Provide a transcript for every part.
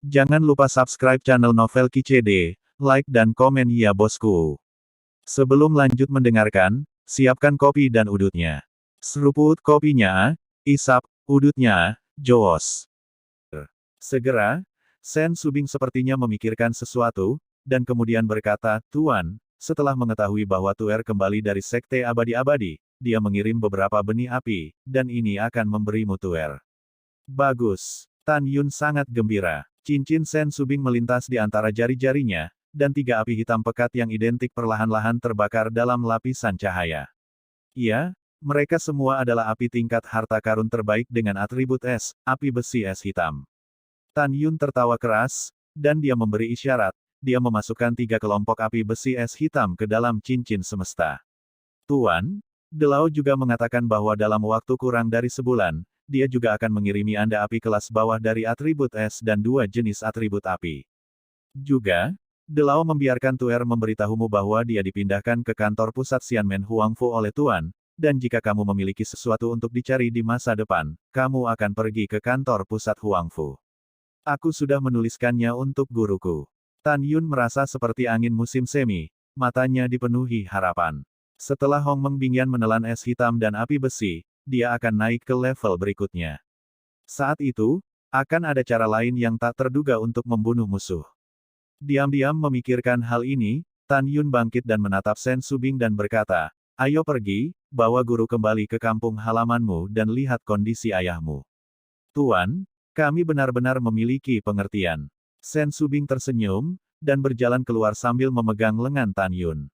Jangan lupa subscribe channel Novel Kicede, like dan komen ya bosku. Sebelum lanjut mendengarkan, siapkan kopi dan udutnya. Seruput kopinya, isap, udutnya, jowos. Segera, Sen Subing sepertinya memikirkan sesuatu, dan kemudian berkata, Tuan, setelah mengetahui bahwa Tuer kembali dari Sekte Abadi-Abadi, dia mengirim beberapa benih api, dan ini akan memberimu Tuer. Bagus. Tan Yun sangat gembira. Cincin Sen Subing melintas di antara jari-jarinya, dan 3 api hitam pekat yang identik perlahan-lahan terbakar dalam lapisan cahaya. Iya, mereka semua adalah api tingkat harta karun terbaik dengan atribut es, api besi es hitam. Tan Yun tertawa keras, dan dia memberi isyarat, dia memasukkan 3 kelompok api besi es hitam ke dalam cincin semesta. Tuan, Delao juga mengatakan bahwa dalam waktu kurang dari sebulan, dia juga akan mengirimi Anda api kelas bawah dari atribut es dan 2 jenis atribut api. Juga, Delao membiarkan Tuer memberitahumu bahwa dia dipindahkan ke kantor pusat Xianmen Huangfu oleh Tuan, dan jika kamu memiliki sesuatu untuk dicari di masa depan, kamu akan pergi ke kantor pusat Huangfu. Aku sudah menuliskannya untuk guruku. Tan Yun merasa seperti angin musim semi, matanya dipenuhi harapan. Setelah Hong Meng Bingyan menelan es hitam dan api besi, dia akan naik ke level berikutnya. Saat itu, akan ada cara lain yang tak terduga untuk membunuh musuh. Diam-diam memikirkan hal ini, Tan Yun bangkit dan menatap Sen Subing dan berkata, ayo pergi, bawa guru kembali ke kampung halamanmu dan lihat kondisi ayahmu. Tuan, kami benar-benar memiliki pengertian. Sen Subing tersenyum, dan berjalan keluar sambil memegang lengan Tan Yun.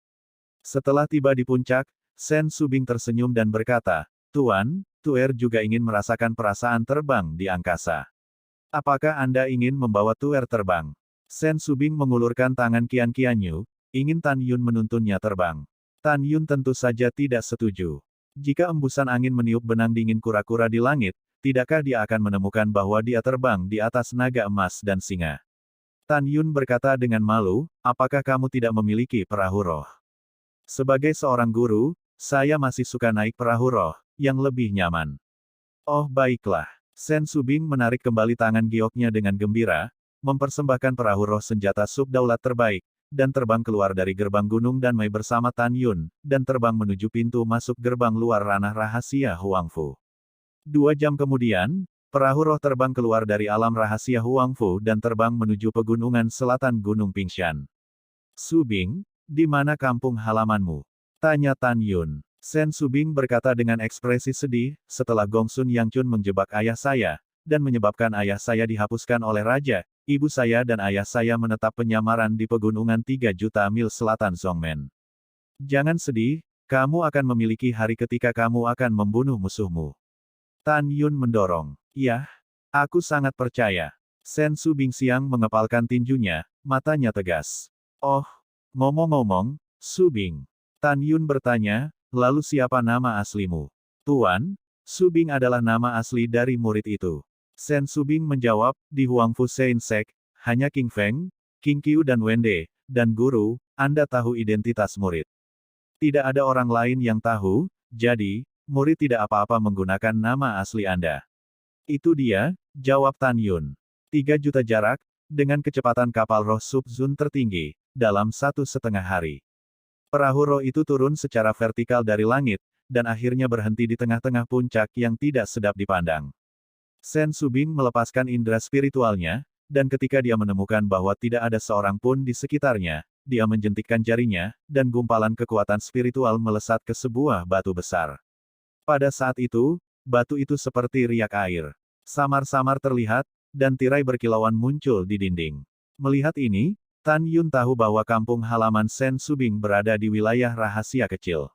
Setelah tiba di puncak, Sen Subing tersenyum dan berkata, Tuan, Tuer juga ingin merasakan perasaan terbang di angkasa. Apakah Anda ingin membawa Tuer terbang? Sen Subing mengulurkan tangan Qian Qianyu, ingin Tan Yun menuntunnya terbang. Tan Yun tentu saja tidak setuju. Jika embusan angin meniup benang dingin kura-kura di langit, tidakkah dia akan menemukan bahwa dia terbang di atas naga emas dan singa? Tan Yun berkata dengan malu, apakah kamu tidak memiliki perahu roh? Sebagai seorang guru, saya masih suka naik perahu roh, yang lebih nyaman. Oh baiklah. Sen Subing menarik kembali tangan gioknya dengan gembira, mempersembahkan perahu roh senjata subdaulat terbaik, dan terbang keluar dari gerbang Gunung Danmai bersama Tan Yun, dan terbang menuju pintu masuk gerbang luar ranah rahasia Huangfu. 2 jam kemudian, perahu roh terbang keluar dari alam rahasia Huangfu dan terbang menuju pegunungan selatan Gunung Pingshan. Subing, di mana kampung halamanmu? Tanya Tan Yun. Sen Subing berkata dengan ekspresi sedih, setelah Gongsun Yangchun menjebak ayah saya, dan menyebabkan ayah saya dihapuskan oleh raja, ibu saya dan ayah saya menetap penyamaran di pegunungan 3 juta mil selatan Zhongmen. Jangan sedih, kamu akan memiliki hari ketika kamu akan membunuh musuhmu. Tan Yun mendorong. Yah, aku sangat percaya. Sen Subing siang mengepalkan tinjunya, matanya tegas. Oh, ngomong-ngomong, Subing. Tan Yun bertanya, lalu siapa nama aslimu? Tuan, Subing adalah nama asli dari murid itu. Sen Subing menjawab, di Huangfu Sein Sek, hanya King Feng, King Qiu dan Wende, dan guru, Anda tahu identitas murid. Tidak ada orang lain yang tahu, jadi, murid tidak apa-apa menggunakan nama asli Anda. Itu dia, jawab Tan Yun. 3 juta jarak, dengan kecepatan kapal roh Sub-Zun tertinggi, dalam 1,5 hari. Perahu roh itu turun secara vertikal dari langit, dan akhirnya berhenti di tengah-tengah puncak yang tidak sedap dipandang. Sen Subing melepaskan indera spiritualnya, dan ketika dia menemukan bahwa tidak ada seorang pun di sekitarnya, dia menjentikkan jarinya, dan gumpalan kekuatan spiritual melesat ke sebuah batu besar. Pada saat itu, batu itu seperti riak air. Samar-samar terlihat, dan tirai berkilauan muncul di dinding. Melihat ini, Tan Yun tahu bahwa kampung halaman Sen Subing berada di wilayah rahasia kecil.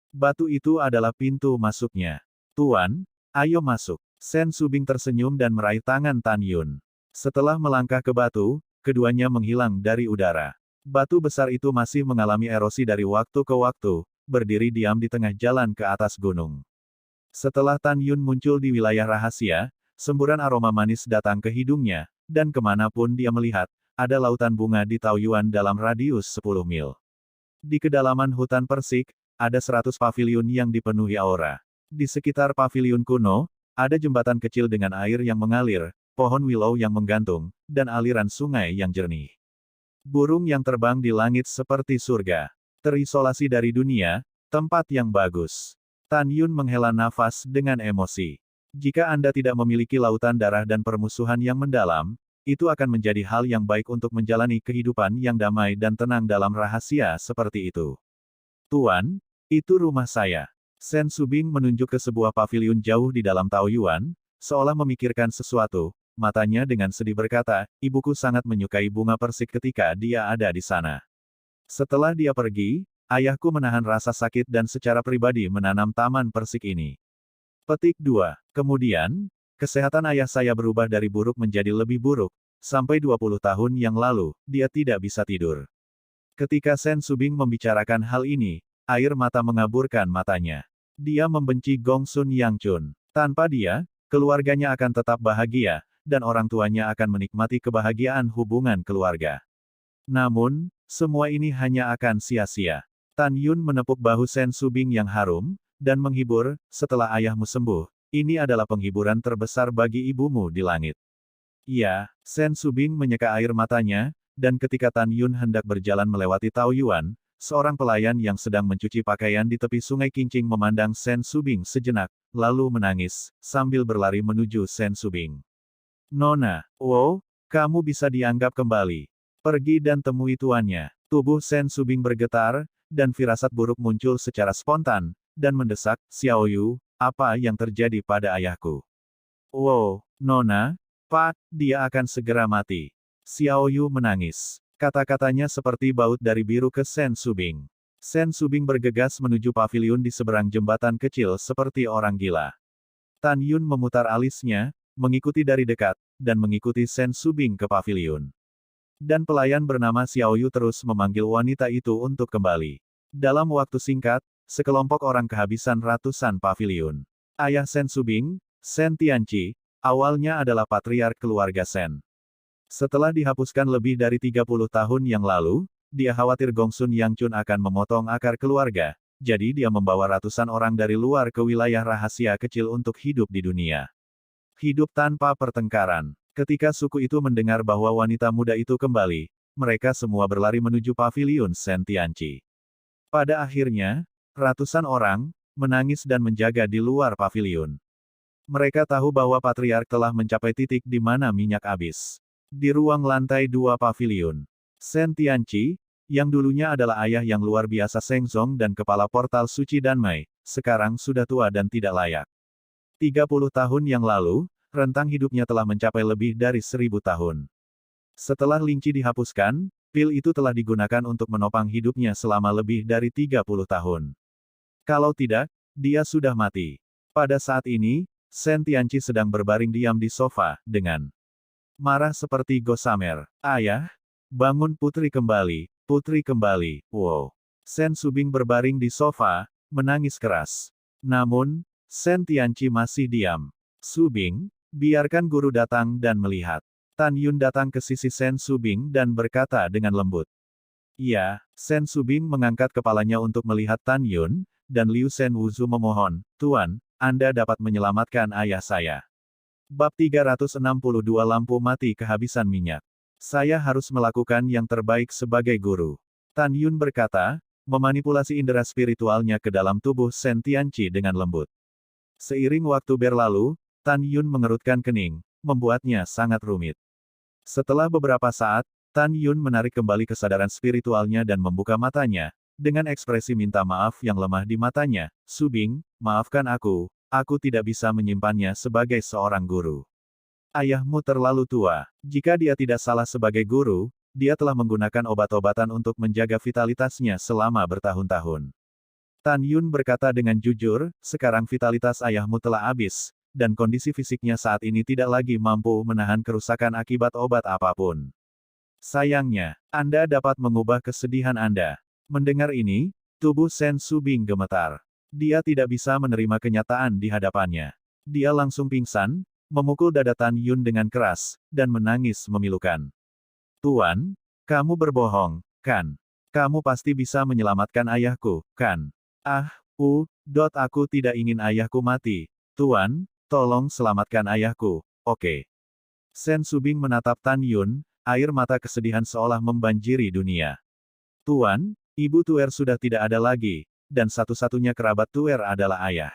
Batu itu adalah pintu masuknya. Tuan, ayo masuk. Sen Subing tersenyum dan meraih tangan Tan Yun. Setelah melangkah ke batu, keduanya menghilang dari udara. Batu besar itu masih mengalami erosi dari waktu ke waktu, berdiri diam di tengah jalan ke atas gunung. Setelah Tan Yun muncul di wilayah rahasia, semburan aroma manis datang ke hidungnya, dan kemanapun dia melihat, ada lautan bunga di Taoyuan dalam radius 10 mil. Di kedalaman hutan persik, ada 100 paviliun yang dipenuhi aura. Di sekitar paviliun kuno, ada jembatan kecil dengan air yang mengalir, pohon willow yang menggantung, dan aliran sungai yang jernih. Burung yang terbang di langit seperti surga. Terisolasi dari dunia, tempat yang bagus. Tan Yun menghela nafas dengan emosi. Jika Anda tidak memiliki lautan darah dan permusuhan yang mendalam, itu akan menjadi hal yang baik untuk menjalani kehidupan yang damai dan tenang dalam rahasia seperti itu. Tuan, itu rumah saya. Sen Subing menunjuk ke sebuah paviliun jauh di dalam Taoyuan, seolah memikirkan sesuatu, matanya dengan sedih berkata, ibuku sangat menyukai bunga persik ketika dia ada di sana. Setelah dia pergi, ayahku menahan rasa sakit dan secara pribadi menanam taman persik ini. Petik 2. Kemudian, kesehatan ayah saya berubah dari buruk menjadi lebih buruk, sampai 20 tahun yang lalu, dia tidak bisa tidur. Ketika Sen Subing membicarakan hal ini, air mata mengaburkan matanya. Dia membenci Gong Sun Yang Chun. Tanpa dia, keluarganya akan tetap bahagia, dan orang tuanya akan menikmati kebahagiaan hubungan keluarga. Namun, semua ini hanya akan sia-sia. Tan Yun menepuk bahu Sen Subing yang harum, dan menghibur, setelah ayahmu sembuh, ini adalah penghiburan terbesar bagi ibumu di langit. Iya, Sen Subing menyeka air matanya, dan ketika Tan Yun hendak berjalan melewati Taoyuan, seorang pelayan yang sedang mencuci pakaian di tepi sungai Kincing memandang Sen Subing sejenak, lalu menangis, sambil berlari menuju Sen Subing. Nona, wow, kamu bisa dianggap kembali. Pergi dan temui tuannya. Tubuh Sen Subing bergetar, dan firasat buruk muncul secara spontan, dan mendesak, Xiao Yu, apa yang terjadi pada ayahku? Wow, Nona, Pak, dia akan segera mati. Xiao Yu menangis. Kata-katanya seperti baut dari biru ke Sen Subing. Sen Subing bergegas menuju paviliun di seberang jembatan kecil seperti orang gila. Tan Yun memutar alisnya, mengikuti dari dekat, dan mengikuti Sen Subing ke paviliun. Dan pelayan bernama Xiao Yu terus memanggil wanita itu untuk kembali. Dalam waktu singkat, sekelompok orang kehabisan ratusan paviliun. Ayah Sen Subing, Sen Tianqi, awalnya adalah patriark keluarga Sen. Setelah dihapuskan lebih dari 30 tahun yang lalu, dia khawatir Gong Sun Yang Chun akan memotong akar keluarga, jadi dia membawa ratusan orang dari luar ke wilayah rahasia kecil untuk hidup di dunia. Hidup tanpa pertengkaran. Ketika suku itu mendengar bahwa wanita muda itu kembali, mereka semua berlari menuju paviliun Sen Tianqi. Pada akhirnya, ratusan orang menangis dan menjaga di luar paviliun. Mereka tahu bahwa patriark telah mencapai titik di mana minyak habis. Di ruang lantai 2 paviliun, Sen Tianqi, yang dulunya adalah ayah yang luar biasa Seng Zong dan kepala portal suci Danmai, sekarang sudah tua dan tidak layak. 30 tahun yang lalu, rentang hidupnya telah mencapai lebih dari 1000 tahun. Setelah Lingqi dihapuskan, pil itu telah digunakan untuk menopang hidupnya selama lebih dari 30 tahun. Kalau tidak, dia sudah mati. Pada saat ini, Sen Tianqi sedang berbaring diam di sofa, dengan marah seperti Gossamer. Ayah, bangun putri kembali, wow. Sen Subing berbaring di sofa, menangis keras. Namun, Sen Tianqi masih diam. Subing, biarkan guru datang dan melihat. Tan Yun datang ke sisi Sen Subing dan berkata dengan lembut. Iya, Sen Subing mengangkat kepalanya untuk melihat Tan Yun, dan Liu Sen Wuzu memohon, Tuan, Anda dapat menyelamatkan ayah saya. Bab 362 Lampu mati kehabisan minyak. Saya harus melakukan yang terbaik sebagai guru. Tan Yun berkata, memanipulasi indera spiritualnya ke dalam tubuh Sen Tianqi dengan lembut. Seiring waktu berlalu, Tan Yun mengerutkan kening, membuatnya sangat rumit. Setelah beberapa saat, Tan Yun menarik kembali kesadaran spiritualnya dan membuka matanya, dengan ekspresi minta maaf yang lemah di matanya, Subing, maafkan aku tidak bisa menyimpannya sebagai seorang guru. Ayahmu terlalu tua. Jika dia tidak salah sebagai guru, dia telah menggunakan obat-obatan untuk menjaga vitalitasnya selama bertahun-tahun. Tan Yun berkata dengan jujur, sekarang vitalitas ayahmu telah habis, dan kondisi fisiknya saat ini tidak lagi mampu menahan kerusakan akibat obat apapun. Sayangnya, Anda dapat mengubah kesedihan Anda. Mendengar ini, tubuh Sen Subing gemetar. Dia tidak bisa menerima kenyataan di hadapannya. Dia langsung pingsan, memukul dada Tan Yun dengan keras, dan menangis memilukan. Tuan, kamu berbohong, kan? Kamu pasti bisa menyelamatkan ayahku, kan? Aku tidak ingin ayahku mati. Tuan, tolong selamatkan ayahku, oke? Sen Subing menatap Tan Yun, air mata kesedihan seolah membanjiri dunia. Tuan, Ibu Tuer sudah tidak ada lagi, dan satu-satunya kerabat Tuer adalah ayah.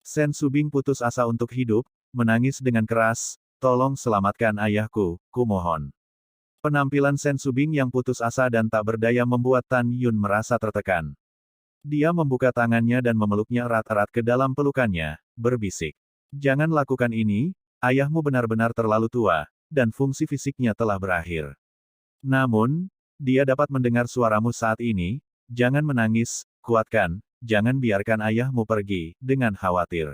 Sen Subing putus asa untuk hidup, menangis dengan keras, tolong selamatkan ayahku, kumohon. Penampilan Sen Subing yang putus asa dan tak berdaya membuat Tan Yun merasa tertekan. Dia membuka tangannya dan memeluknya erat-erat ke dalam pelukannya, berbisik. Jangan lakukan ini, ayahmu benar-benar terlalu tua, dan fungsi fisiknya telah berakhir. Namun, dia dapat mendengar suaramu saat ini, jangan menangis, kuatkan, jangan biarkan ayahmu pergi, dengan khawatir.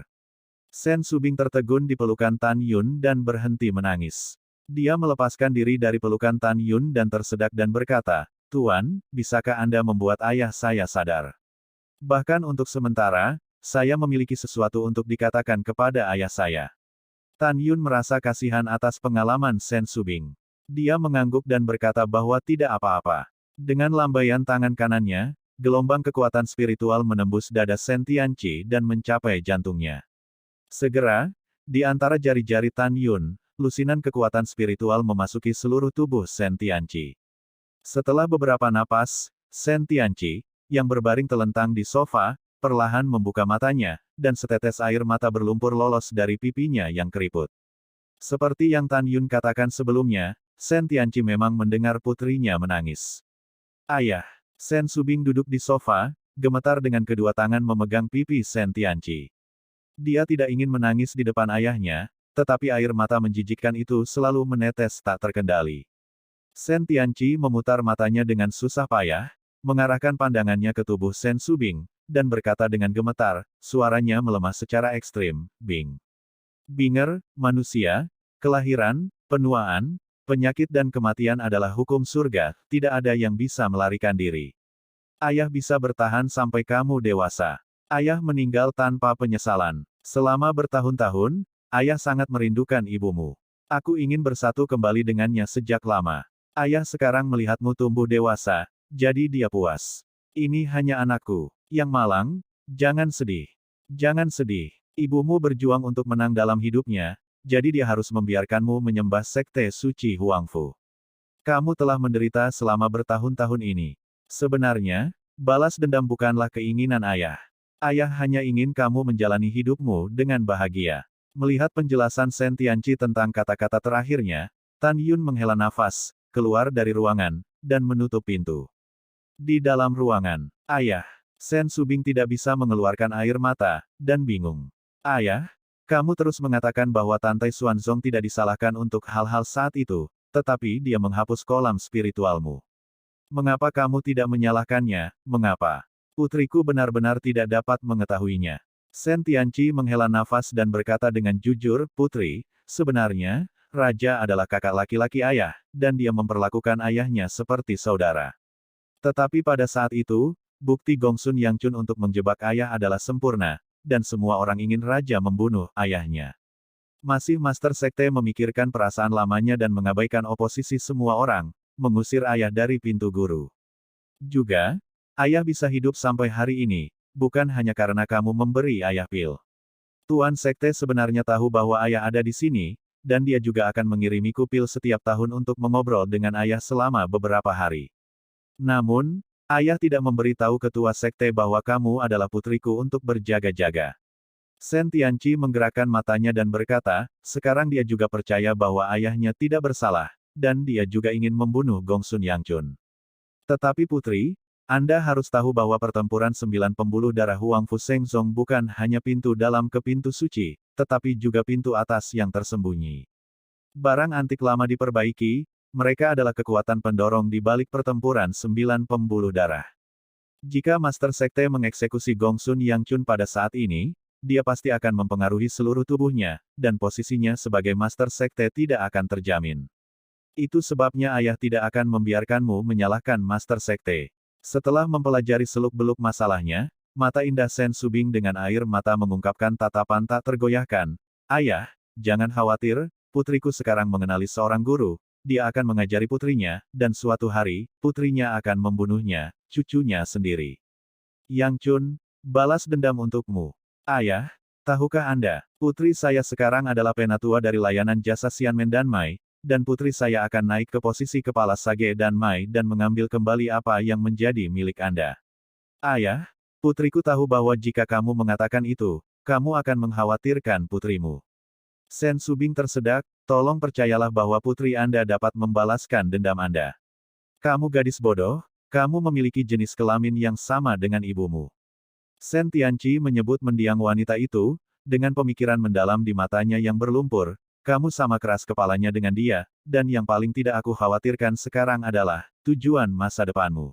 Sen Subing tertegun di pelukan Tan Yun dan berhenti menangis. Dia melepaskan diri dari pelukan Tan Yun dan tersedak dan berkata, Tuan, bisakah Anda membuat ayah saya sadar? Bahkan untuk sementara, saya memiliki sesuatu untuk dikatakan kepada ayah saya. Tan Yun merasa kasihan atas pengalaman Sen Subing. Dia mengangguk dan berkata bahwa tidak apa-apa. Dengan lambaian tangan kanannya, gelombang kekuatan spiritual menembus dada Sen Tianqi dan mencapai jantungnya. Segera, di antara jari-jari Tan Yun, lusinan kekuatan spiritual memasuki seluruh tubuh Sen Tianqi. Setelah beberapa napas, Sen Tianqi, yang berbaring telentang di sofa, perlahan membuka matanya, dan setetes air mata berlumpur lolos dari pipinya yang keriput. Seperti yang Tan Yun katakan sebelumnya, Sen Tianqi memang mendengar putrinya menangis. Ayah, Sen Subing duduk di sofa, gemetar dengan kedua tangan memegang pipi Sen Tianqi. Dia tidak ingin menangis di depan ayahnya, tetapi air mata menjijikkan itu selalu menetes tak terkendali. Sen Tianqi memutar matanya dengan susah payah, mengarahkan pandangannya ke tubuh Sen Subing, dan berkata dengan gemetar, suaranya melemah secara ekstrim, Bing. Binger, manusia, kelahiran, penuaan, penyakit dan kematian adalah hukum surga, tidak ada yang bisa melarikan diri. Ayah bisa bertahan sampai kamu dewasa. Ayah meninggal tanpa penyesalan. Selama bertahun-tahun, ayah sangat merindukan ibumu. Aku ingin bersatu kembali dengannya sejak lama. Ayah sekarang melihatmu tumbuh dewasa, jadi dia puas. Ini hanya anakku. Yang Malang, jangan sedih. Jangan sedih. Ibumu berjuang untuk menang dalam hidupnya, jadi dia harus membiarkanmu menyembah sekte suci Huangfu. Kamu telah menderita selama bertahun-tahun ini. Sebenarnya, balas dendam bukanlah keinginan ayah. Ayah hanya ingin kamu menjalani hidupmu dengan bahagia. Melihat penjelasan Sen Tianqi tentang kata-kata terakhirnya, Tan Yun menghela nafas, keluar dari ruangan, dan menutup pintu. Di dalam ruangan, ayah, Sen Subing tidak bisa mengeluarkan air mata, dan bingung. Ayah, kamu terus mengatakan bahwa Tante Xuanzong tidak disalahkan untuk hal-hal saat itu, tetapi dia menghapus kolam spiritualmu. Mengapa kamu tidak menyalahkannya, mengapa? Putriku benar-benar tidak dapat mengetahuinya. Sen Tianqi menghela nafas dan berkata dengan jujur, Putri, sebenarnya, Raja adalah kakak laki-laki ayah, dan dia memperlakukan ayahnya seperti saudara. Tetapi pada saat itu, bukti Gongsun Yang Chun untuk menjebak ayah adalah sempurna, dan semua orang ingin Raja membunuh ayahnya. Masih Master Sekte memikirkan perasaan lamanya dan mengabaikan oposisi semua orang, mengusir ayah dari pintu guru. Juga, ayah bisa hidup sampai hari ini, bukan hanya karena kamu memberi ayah pil. Tuan Sekte sebenarnya tahu bahwa ayah ada di sini, dan dia juga akan mengirimiku pil setiap tahun untuk mengobrol dengan ayah selama beberapa hari. Namun, ayah tidak memberitahu ketua sekte bahwa kamu adalah putriku untuk berjaga-jaga. Sen Tianqi menggerakkan matanya dan berkata, sekarang dia juga percaya bahwa ayahnya tidak bersalah, dan dia juga ingin membunuh Gongsun Yang Chun. Tetapi putri, Anda harus tahu bahwa pertempuran 9 pembuluh darah Huangfu Shengzong bukan hanya pintu dalam ke pintu suci, tetapi juga pintu atas yang tersembunyi. Barang antik lama diperbaiki, mereka adalah kekuatan pendorong di balik pertempuran 9 pembuluh darah. Jika Master Sekte mengeksekusi Gongsun Yang Chun pada saat ini, dia pasti akan mempengaruhi seluruh tubuhnya, dan posisinya sebagai Master Sekte tidak akan terjamin. Itu sebabnya ayah tidak akan membiarkanmu menyalahkan Master Sekte. Setelah mempelajari seluk-beluk masalahnya, mata indah Sen Subing dengan air mata mengungkapkan tatapan tak tergoyahkan. Ayah, jangan khawatir, putriku sekarang mengenali seorang guru, dia akan mengajari putrinya, dan suatu hari, putrinya akan membunuhnya, cucunya sendiri. Yang Chun, balas dendam untukmu. Ayah, Tahukah Anda, putri saya sekarang adalah penatua dari layanan jasa Xianmen dan Mai, dan putri saya akan naik ke posisi kepala Sage dan Mai dan mengambil kembali apa yang menjadi milik Anda. Ayah, putriku tahu bahwa jika kamu mengatakan itu, kamu akan mengkhawatirkan putrimu. Sen Subing tersedak, tolong percayalah bahwa putri Anda dapat membalaskan dendam Anda. Kamu gadis bodoh, kamu memiliki jenis kelamin yang sama dengan ibumu. Sen Tianqi menyebut mendiang wanita itu, dengan pemikiran mendalam di matanya yang berlumpur, kamu sama keras kepalanya dengan dia, dan yang paling tidak aku khawatirkan sekarang adalah, tujuan masa depanmu.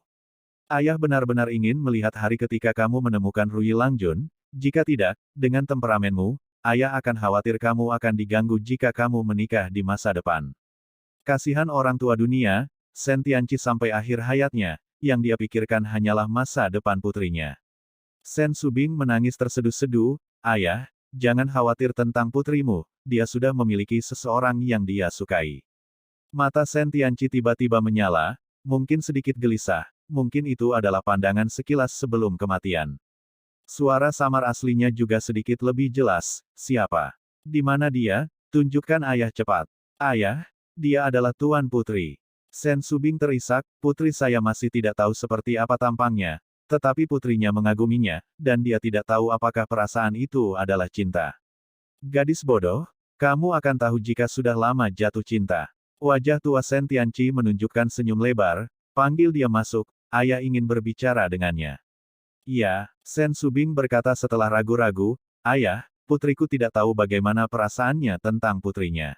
Ayah benar-benar ingin melihat hari ketika kamu menemukan Rui Langjun, jika tidak, dengan temperamenmu, ayah akan khawatir kamu akan diganggu jika kamu menikah di masa depan. Kasihan orang tua dunia, Sen Tianqi sampai akhir hayatnya, yang dia pikirkan hanyalah masa depan putrinya. Sen Subing menangis terseduh-seduh, ayah, jangan khawatir tentang putrimu, dia sudah memiliki seseorang yang dia sukai. Mata Sen Tianqi tiba-tiba menyala, mungkin sedikit gelisah, mungkin itu adalah pandangan sekilas sebelum kematian. Suara samar aslinya juga sedikit lebih jelas, siapa? Di mana dia? Tunjukkan ayah cepat. Ayah, dia adalah Tuan Putri. Sen Subing terisak, putri saya masih tidak tahu seperti apa tampangnya, tetapi putrinya mengaguminya, dan dia tidak tahu apakah perasaan itu adalah cinta. Gadis bodoh, kamu akan tahu jika sudah lama jatuh cinta. Wajah tua Sen Tianqi menunjukkan senyum lebar, panggil dia masuk, ayah ingin berbicara dengannya. Iya, Sen Subing berkata setelah ragu-ragu, ayah, putriku tidak tahu bagaimana perasaannya tentang putrinya.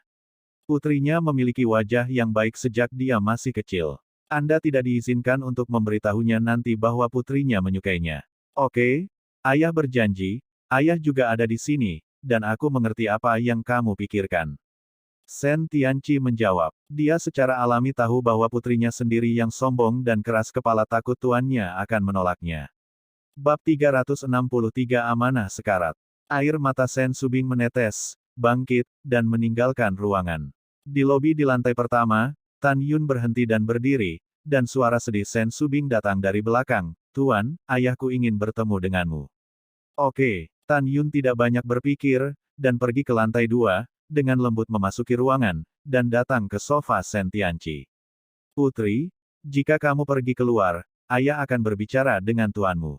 Putrinya memiliki wajah yang baik sejak dia masih kecil. Anda tidak diizinkan untuk memberitahunya nanti bahwa putrinya menyukainya. Oke, ayah berjanji, ayah juga ada di sini, dan aku mengerti apa yang kamu pikirkan. Sen Tianqi menjawab. Dia secara alami tahu bahwa putrinya sendiri yang sombong dan keras kepala takut tuannya akan menolaknya. Bab 363 Amanah Sekarat. Air mata Sen Subing menetes, bangkit, dan meninggalkan ruangan. Di lobi di lantai pertama, Tan Yun berhenti dan berdiri, dan suara sedih Sen Subing datang dari belakang, Tuan, ayahku ingin bertemu denganmu. Oke, Tan Yun tidak banyak berpikir, dan pergi ke lantai 2, dengan lembut memasuki ruangan, dan datang ke sofa Sen Tianqi. Putri, jika kamu pergi keluar, ayah akan berbicara dengan tuanmu.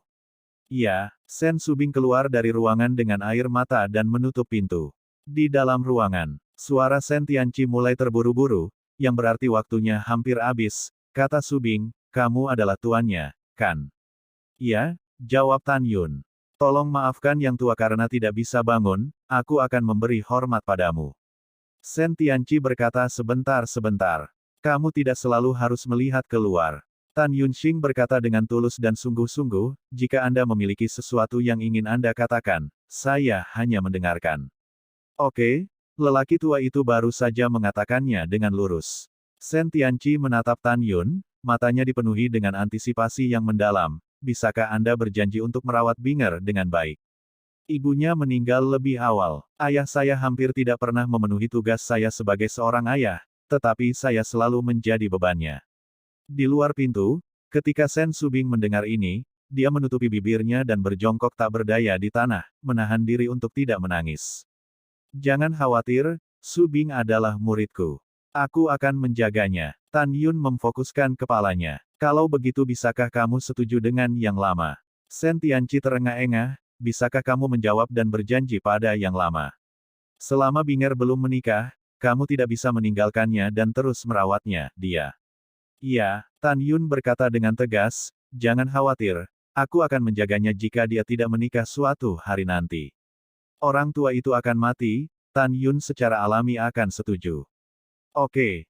Iya, Sen Subing keluar dari ruangan dengan air mata dan menutup pintu. Di dalam ruangan, suara Sen Tianqi mulai terburu-buru, yang berarti waktunya hampir habis, kata Subing, kamu adalah tuannya, kan? Iya, jawab Tan Yun. Tolong maafkan yang tua karena tidak bisa bangun, aku akan memberi hormat padamu. Sen Tianqi berkata sebentar-sebentar. Kamu tidak selalu harus melihat keluar. Tan Yunxing berkata dengan tulus dan sungguh-sungguh, jika Anda memiliki sesuatu yang ingin Anda katakan, saya hanya mendengarkan. Oke. Lelaki tua itu baru saja mengatakannya dengan lurus. Sen Tianqi menatap Tan Yun, matanya dipenuhi dengan antisipasi yang mendalam. Bisakah Anda berjanji untuk merawat Binger dengan baik? Ibunya meninggal lebih awal. Ayah saya hampir tidak pernah memenuhi tugas saya sebagai seorang ayah, tetapi saya selalu menjadi bebannya. Di luar pintu, ketika Sen Subing mendengar ini, dia menutupi bibirnya dan berjongkok tak berdaya di tanah, menahan diri untuk tidak menangis. Jangan khawatir, Subing adalah muridku. Aku akan menjaganya. Tan Yun memfokuskan kepalanya. Kalau begitu bisakah kamu setuju dengan yang lama? Sen Tianqi terengah-engah, bisakah kamu menjawab dan berjanji pada yang lama? Selama Binger belum menikah, kamu tidak bisa meninggalkannya dan terus merawatnya, dia. Iya, Tan Yun berkata dengan tegas, jangan khawatir, aku akan menjaganya jika dia tidak menikah suatu hari nanti. Orang tua itu akan mati, Tan Yun secara alami akan setuju. Oke,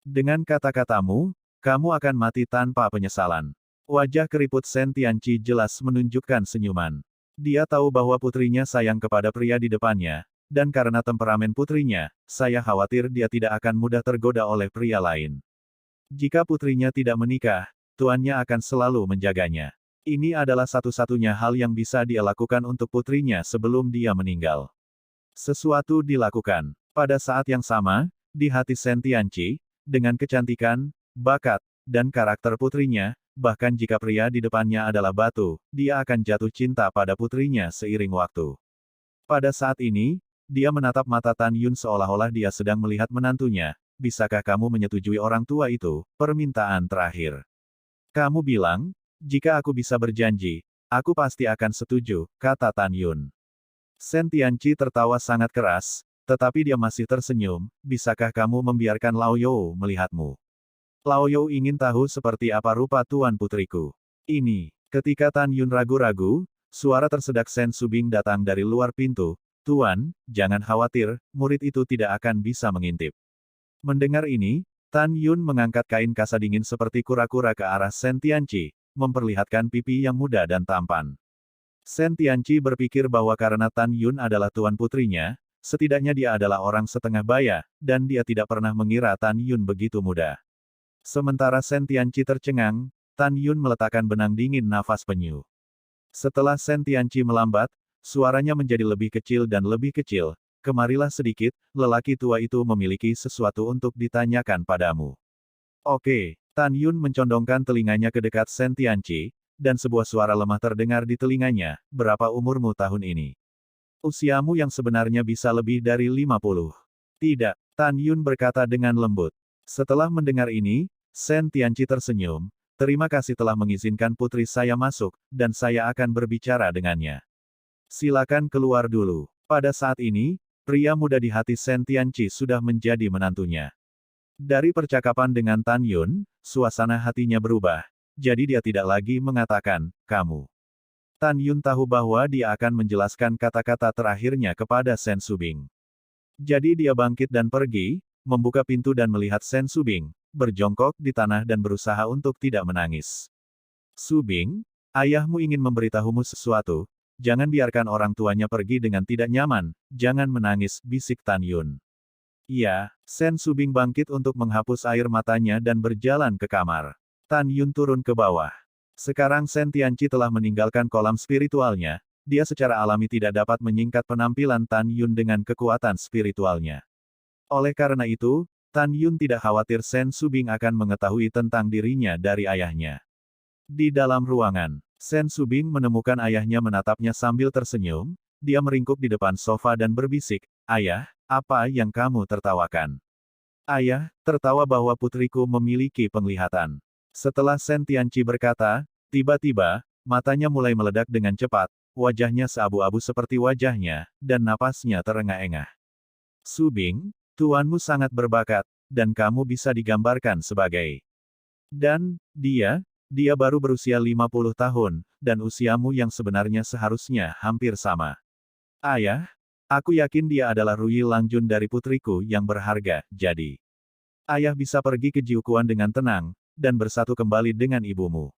dengan kata-katamu, kamu akan mati tanpa penyesalan. Wajah keriput Sen Tianqi jelas menunjukkan senyuman. Dia tahu bahwa putrinya sayang kepada pria di depannya, dan karena temperamen putrinya, saya khawatir dia tidak akan mudah tergoda oleh pria lain. Jika putrinya tidak menikah, tuannya akan selalu menjaganya. Ini adalah satu-satunya hal yang bisa dia lakukan untuk putrinya sebelum dia meninggal. Sesuatu dilakukan. Pada saat yang sama, di hati Sen Tianqi, dengan kecantikan, bakat, dan karakter putrinya, bahkan jika pria di depannya adalah batu, dia akan jatuh cinta pada putrinya seiring waktu. Pada saat ini, dia menatap mata Tan Yun seolah-olah dia sedang melihat menantunya. Bisakah kamu menyetujui orang tua itu? Permintaan terakhir. Kamu bilang, jika aku bisa berjanji, aku pasti akan setuju, kata Tan Yun. Sen Tianqi tertawa sangat keras, tetapi dia masih tersenyum. Bisakah kamu membiarkan Lao You melihatmu? Lao You ingin tahu seperti apa rupa tuan putriku. Ini, ketika Tan Yun ragu-ragu, suara tersedak Sen Subing datang dari luar pintu. Tuan, jangan khawatir, murid itu tidak akan bisa mengintip. Mendengar ini, Tan Yun mengangkat kain kasa dingin seperti kura-kura ke arah Sen Tianqi, memperlihatkan pipi yang muda dan tampan. Sen Tianqi berpikir bahwa karena Tan Yun adalah tuan putrinya, setidaknya dia adalah orang setengah baya, dan dia tidak pernah mengira Tan Yun begitu muda. Sementara Sen Tianqi tercengang, Tan Yun meletakkan benang dingin nafas penyu. Setelah Sen Tianqi melambat, suaranya menjadi lebih kecil dan lebih kecil. Kemarilah sedikit, lelaki tua itu memiliki sesuatu untuk ditanyakan padamu. Oke, Tan Yun mencondongkan telinganya ke dekat Sen Tianqi, dan sebuah suara lemah terdengar di telinganya, berapa umurmu tahun ini? Usiamu yang sebenarnya bisa lebih dari 50. Tidak, Tan Yun berkata dengan lembut. Setelah mendengar ini, Sen Tianqi tersenyum, terima kasih telah mengizinkan putri saya masuk, dan saya akan berbicara dengannya. Silakan keluar dulu. Pada saat ini, pria muda di hati Sen Tianqi sudah menjadi menantunya. Dari percakapan dengan Tan Yun, suasana hatinya berubah. Jadi dia tidak lagi mengatakan, kamu. Tan Yun tahu bahwa dia akan menjelaskan kata-kata terakhirnya kepada Sen Subing. Jadi dia bangkit dan pergi, membuka pintu dan melihat Sen Subing, berjongkok di tanah dan berusaha untuk tidak menangis. Subing, ayahmu ingin memberitahumu sesuatu. Jangan biarkan orang tuanya pergi dengan tidak nyaman, jangan menangis, bisik Tan Yun. Iya, Sen Subing bangkit untuk menghapus air matanya dan berjalan ke kamar. Tan Yun turun ke bawah. Sekarang Sen Tianqi telah meninggalkan kolam spiritualnya, dia secara alami tidak dapat menyingkat penampilan Tan Yun dengan kekuatan spiritualnya. Oleh karena itu, Tan Yun tidak khawatir Sen Subing akan mengetahui tentang dirinya dari ayahnya. Di dalam ruangan, Sen Subing menemukan ayahnya menatapnya sambil tersenyum, dia meringkuk di depan sofa dan berbisik, "Ayah, apa yang kamu tertawakan?" Ayah, tertawa bahwa putriku memiliki penglihatan. Setelah Sen Tianqi berkata, tiba-tiba, matanya mulai meledak dengan cepat, wajahnya seabu-abu seperti wajahnya, dan napasnya terengah-engah. Subing, tuanmu sangat berbakat, dan kamu bisa digambarkan sebagai. Dan, dia baru berusia 50 tahun, dan usiamu yang sebenarnya seharusnya hampir sama. Ayah, aku yakin dia adalah Rui Langjun dari putriku yang berharga, jadi. Ayah bisa pergi ke Jiuquan dengan tenang, dan bersatu kembali dengan ibumu.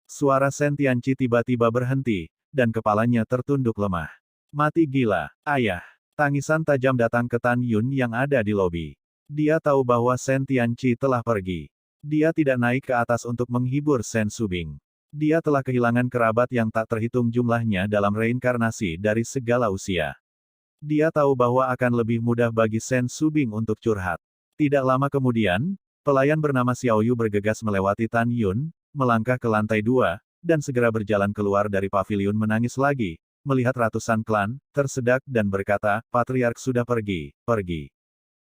Suara Sen Tianqi tiba-tiba berhenti, dan kepalanya tertunduk lemah. Mati gila, ayah. Tangisan tajam datang ke Tan Yun yang ada di lobi. Dia tahu bahwa Sen Tianqi telah pergi. Dia tidak naik ke atas untuk menghibur Sen Subing. Dia telah kehilangan kerabat yang tak terhitung jumlahnya dalam reinkarnasi dari segala usia. Dia tahu bahwa akan lebih mudah bagi Sen Subing untuk curhat. Tidak lama kemudian, pelayan bernama Xiao Yu bergegas melewati Tan Yun, melangkah ke lantai 2, dan segera berjalan keluar dari paviliun menangis lagi, melihat ratusan klan, tersedak dan berkata, Patriark sudah pergi.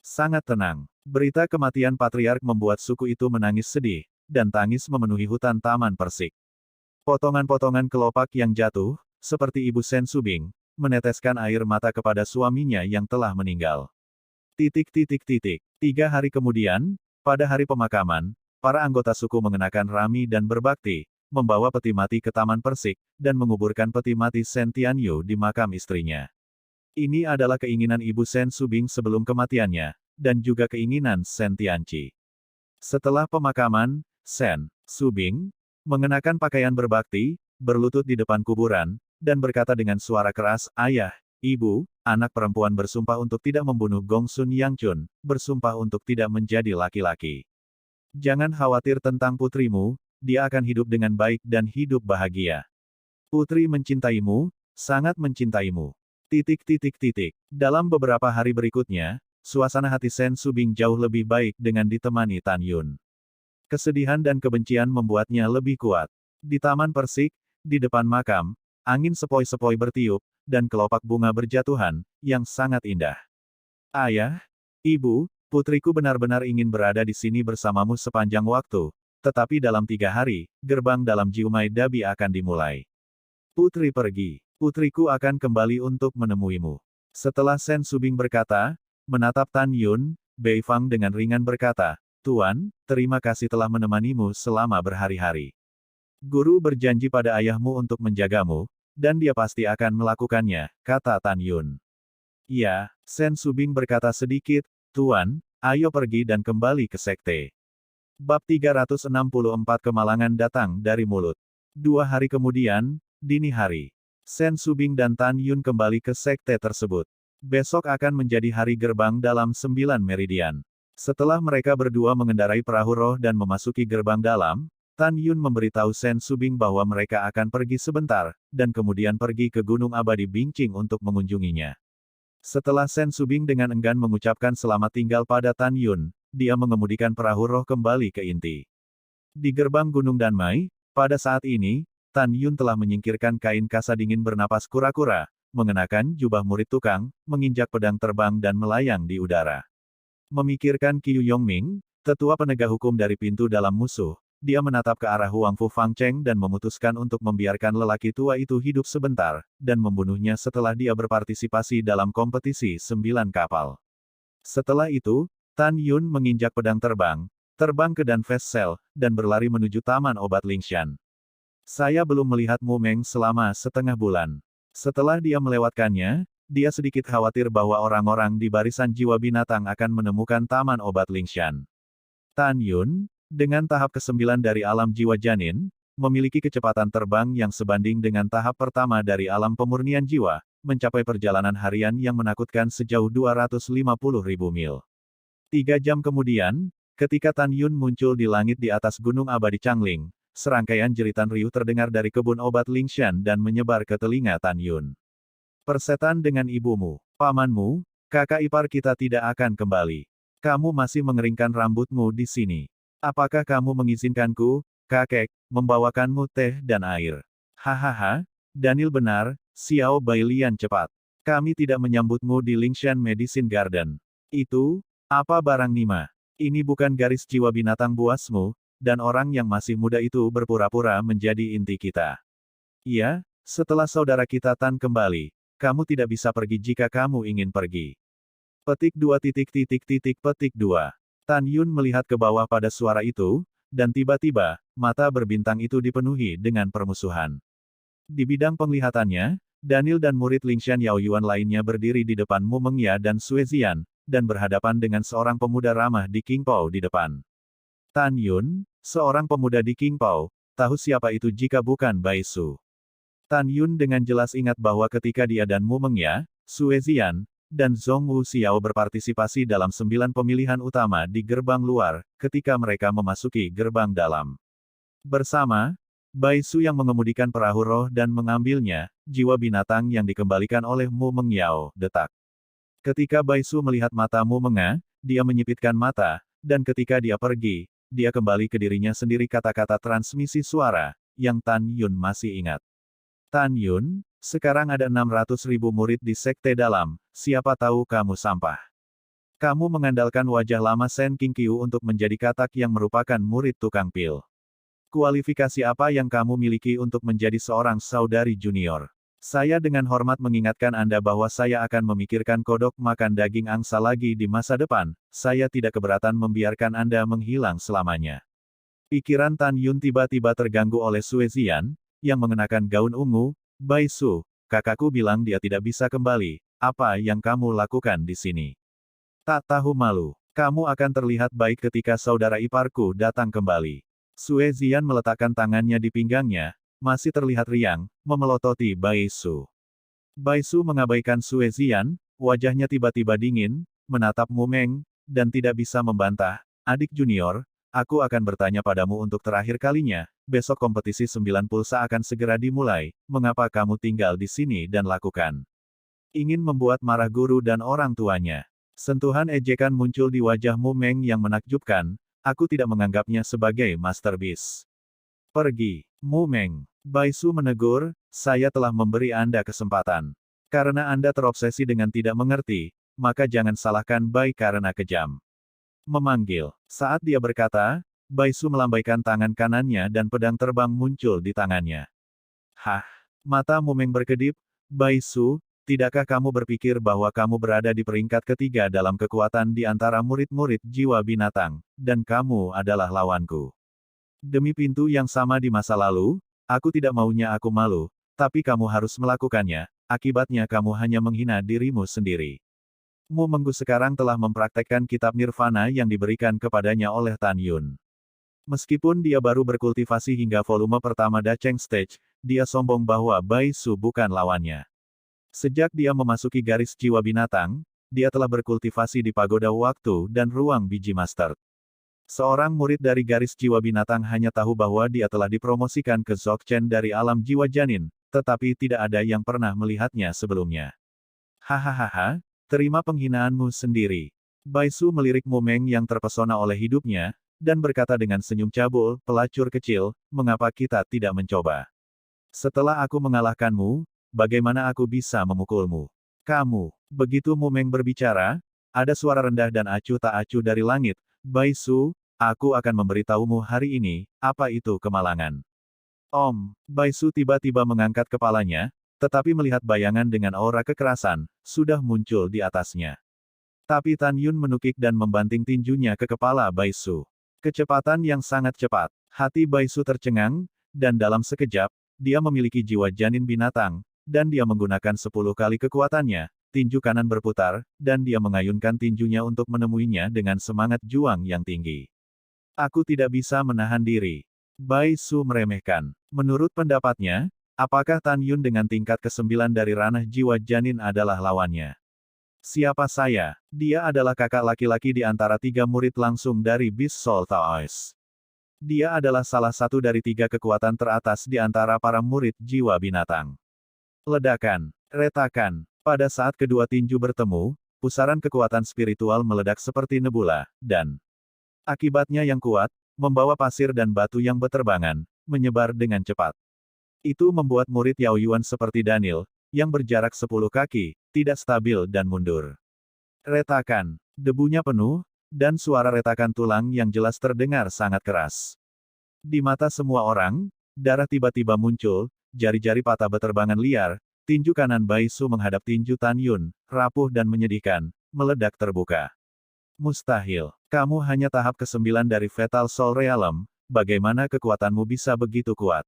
Sangat tenang. Berita kematian Patriark membuat suku itu menangis sedih, dan tangis memenuhi hutan Taman Persik. Potongan-potongan kelopak yang jatuh, seperti Ibu Sen Subing, meneteskan air mata kepada suaminya yang telah meninggal. 3 hari kemudian, pada hari pemakaman, para anggota suku mengenakan rami dan berbakti, membawa peti mati ke Taman Persik, dan menguburkan peti mati Sen Tianyu di makam istrinya. Ini adalah keinginan Ibu Sen Subing sebelum kematiannya, dan juga keinginan Sen Tianqi. Setelah pemakaman, Sen Subing mengenakan pakaian berbakti, berlutut di depan kuburan, dan berkata dengan suara keras, Ayah, Ibu, anak perempuan bersumpah untuk tidak membunuh Gong Sun Yangchun, bersumpah untuk tidak menjadi laki-laki. Jangan khawatir tentang putrimu, dia akan hidup dengan baik dan hidup bahagia. Putri mencintaimu, sangat mencintaimu. Dalam beberapa hari berikutnya, suasana hati Sen Subing jauh lebih baik dengan ditemani Tan Yun. Kesedihan dan kebencian membuatnya lebih kuat. Di Taman Persik, di depan makam, angin sepoi-sepoi bertiup, dan kelopak bunga berjatuhan, yang sangat indah. Ayah, Ibu, putriku benar-benar ingin berada di sini bersamamu sepanjang waktu, tetapi dalam 3 hari, gerbang dalam Jiumai Dabi akan dimulai. Putri pergi. Putriku akan kembali untuk menemuimu. Setelah Sen Subing berkata, menatap Tan Yun, Bei Fang dengan ringan berkata, Tuan, terima kasih telah menemanimu selama berhari-hari. Guru berjanji pada ayahmu untuk menjagamu, dan dia pasti akan melakukannya, kata Tan Yun. Ya, Sen Subing berkata sedikit, Tuan, ayo pergi dan kembali ke sekte. Bab 364 Kemalangan datang dari mulut. 2 hari kemudian, dini hari. Sen Subing dan Tan Yun kembali ke sekte tersebut. Besok akan menjadi hari gerbang dalam 9 meridian. Setelah mereka berdua mengendarai perahu roh dan memasuki gerbang dalam, Tan Yun memberitahu Sen Subing bahwa mereka akan pergi sebentar, dan kemudian pergi ke Gunung Abadi Bingqing untuk mengunjunginya. Setelah Sen Subing dengan enggan mengucapkan selamat tinggal pada Tan Yun, dia mengemudikan perahu roh kembali ke inti. Di gerbang Gunung Danmai, pada saat ini, Tan Yun telah menyingkirkan kain kasa dingin bernapas kura-kura, mengenakan jubah murid tukang, menginjak pedang terbang dan melayang di udara. Memikirkan Qiu Yongming, tetua penegak hukum dari pintu dalam musuh, dia menatap ke arah Huang Fu Fangcheng dan memutuskan untuk membiarkan lelaki tua itu hidup sebentar, dan membunuhnya setelah dia berpartisipasi dalam kompetisi 9 kapal. Setelah itu, Tan Yun menginjak pedang terbang ke Danfest Cell, dan berlari menuju Taman Obat Lingshan. Saya belum melihat Mu Meng selama setengah bulan. Setelah dia melewatkannya, dia sedikit khawatir bahwa orang-orang di barisan jiwa binatang akan menemukan Taman Obat Lingshan. Tan Yun, dengan tahap ke-9 dari alam jiwa janin, memiliki kecepatan terbang yang sebanding dengan tahap pertama dari alam pemurnian jiwa, mencapai perjalanan harian yang menakutkan sejauh 250.000 mil. 3 jam kemudian, ketika Tan Yun muncul di langit di atas Gunung Abadi Changling, serangkaian jeritan riuh terdengar dari kebun obat Lingshan dan menyebar ke telinga Tan Yun. Persetan dengan ibumu, pamanmu, kakak ipar kita tidak akan kembali. Kamu masih mengeringkan rambutmu di sini. Apakah kamu mengizinkanku, kakek, membawakanmu teh dan air? Hahaha, Daniel benar, Xiao Bailian cepat. Kami tidak menyambutmu di Lingshan Medicine Garden. Itu, apa barang Nima? Ini bukan garis jiwa binatang buasmu, dan orang yang masih muda itu berpura-pura menjadi inti kita. Iya, setelah saudara kita Tan kembali, kamu tidak bisa pergi jika kamu ingin pergi. Petik 2 petik 2. Tan Yun melihat ke bawah pada suara itu, dan tiba-tiba, mata berbintang itu dipenuhi dengan permusuhan. Di bidang penglihatannya, Daniel dan murid Lingshan Yao Yuan lainnya berdiri di depan Mu Mengya dan Sue Zian, dan berhadapan dengan seorang pemuda ramah di Qingpao di depan. Tan Yun, seorang pemuda di Qingpao, tahu siapa itu jika bukan Bai Su. Tan Yun dengan jelas ingat bahwa ketika dia dan Mu Mengya, Sue Zian, dan Zhong Wu Xiao berpartisipasi dalam 9 pemilihan utama di gerbang luar, ketika mereka memasuki gerbang dalam. Bersama, Bai Su yang mengemudikan perahu roh dan mengambilnya, jiwa binatang yang dikembalikan oleh Mu Mengyao, detak. Ketika Bai Su melihat mata Mu Mengya, dia menyipitkan mata, dan ketika dia pergi, dia kembali ke dirinya sendiri kata-kata transmisi suara, yang Tan Yun masih ingat. Tan Yun, sekarang ada 600.000 murid di sekte dalam, siapa tahu kamu sampah. Kamu mengandalkan wajah lama Sen Qingqiu untuk menjadi katak yang merupakan murid tukang pil. Kualifikasi apa yang kamu miliki untuk menjadi seorang saudari junior? Saya dengan hormat mengingatkan Anda bahwa saya akan memikirkan kodok makan daging angsa lagi di masa depan, saya tidak keberatan membiarkan Anda menghilang selamanya. Pikiran Tan Yun tiba-tiba terganggu oleh Sue Zian, yang mengenakan gaun ungu. Bai Su, kakakku bilang dia tidak bisa kembali, apa yang kamu lakukan di sini? Tak tahu malu, kamu akan terlihat baik ketika saudara iparku datang kembali. Sue Zian meletakkan tangannya di pinggangnya, masih terlihat riang, memelototi Bai Su. Bai Su mengabaikan Sue Zian, wajahnya tiba-tiba dingin, menatap Mu Meng, dan tidak bisa membantah, adik junior, aku akan bertanya padamu untuk terakhir kalinya, besok kompetisi 9 pulsa akan segera dimulai, mengapa kamu tinggal di sini dan lakukan? Ingin membuat marah guru dan orang tuanya. Sentuhan ejekan muncul di wajah Mu Meng yang menakjubkan, aku tidak menganggapnya sebagai masterpiece. Pergi, Mu Meng. Bai Su menegur, saya telah memberi Anda kesempatan. Karena Anda terobsesi dengan tidak mengerti, maka jangan salahkan Bai karena kejam. Memanggil. Saat dia berkata, Bai Su melambaikan tangan kanannya dan pedang terbang muncul di tangannya. Hah? Mata Mumeng berkedip, Bai Su, tidakkah kamu berpikir bahwa kamu berada di peringkat ketiga dalam kekuatan di antara murid-murid jiwa binatang, dan kamu adalah lawanku? Demi pintu yang sama di masa lalu, aku tidak maunya aku malu, tapi kamu harus melakukannya, akibatnya kamu hanya menghina dirimu sendiri. Mu Menggu sekarang telah mempraktekkan kitab nirvana yang diberikan kepadanya oleh Tan Yun. Meskipun dia baru berkultivasi hingga volume pertama Dacheng Stage, dia sombong bahwa Bai Su bukan lawannya. Sejak dia memasuki garis jiwa binatang, dia telah berkultivasi di pagoda waktu dan ruang biji master. Seorang murid dari garis jiwa binatang hanya tahu bahwa dia telah dipromosikan ke Dzogchen dari alam jiwa janin, tetapi tidak ada yang pernah melihatnya sebelumnya. Hahaha, terima penghinaanmu sendiri. Bai Su melirik Mumeng yang terpesona oleh hidupnya, dan berkata dengan senyum cabul, pelacur kecil, mengapa kita tidak mencoba? Setelah aku mengalahkanmu, bagaimana aku bisa memukulmu? Kamu, begitu Mumeng berbicara, ada suara rendah dan acuh tak acuh dari langit, Bai Su, aku akan memberitahumu hari ini, apa itu kemalangan. Bai Su tiba-tiba mengangkat kepalanya, tetapi melihat bayangan dengan aura kekerasan, sudah muncul di atasnya. Tapi Tan Yun menukik dan membanting tinjunya ke kepala Bai Su. Kecepatan yang sangat cepat. Hati Bai Su tercengang, dan dalam sekejap, dia memiliki jiwa janin binatang, dan dia menggunakan 10 kali kekuatannya, tinju kanan berputar, dan dia mengayunkan tinjunya untuk menemuinya dengan semangat juang yang tinggi. Aku tidak bisa menahan diri. Bai Su meremehkan. Menurut pendapatnya, apakah Tan Yun dengan tingkat ke-9 dari ranah jiwa janin adalah lawannya? Siapa saya? Dia adalah kakak laki-laki di antara 3 murid langsung dari Beast Soul Taoist. Dia adalah salah satu dari 3 kekuatan teratas di antara para murid jiwa binatang. Ledakan, retakan. Pada saat kedua tinju bertemu, pusaran kekuatan spiritual meledak seperti nebula, dan akibatnya yang kuat, membawa pasir dan batu yang beterbangan, menyebar dengan cepat. Itu membuat murid Yao Yuan seperti Daniel, yang berjarak 10 kaki, tidak stabil dan mundur. Retakan, debunya penuh, dan suara retakan tulang yang jelas terdengar sangat keras. Di mata semua orang, darah tiba-tiba muncul, jari-jari patah beterbangan liar, tinju kanan Bai Su menghadap tinju Tan Yun, rapuh dan menyedihkan, meledak terbuka. Mustahil, kamu hanya tahap ke-9 dari Fatal Soul Realm, bagaimana kekuatanmu bisa begitu kuat?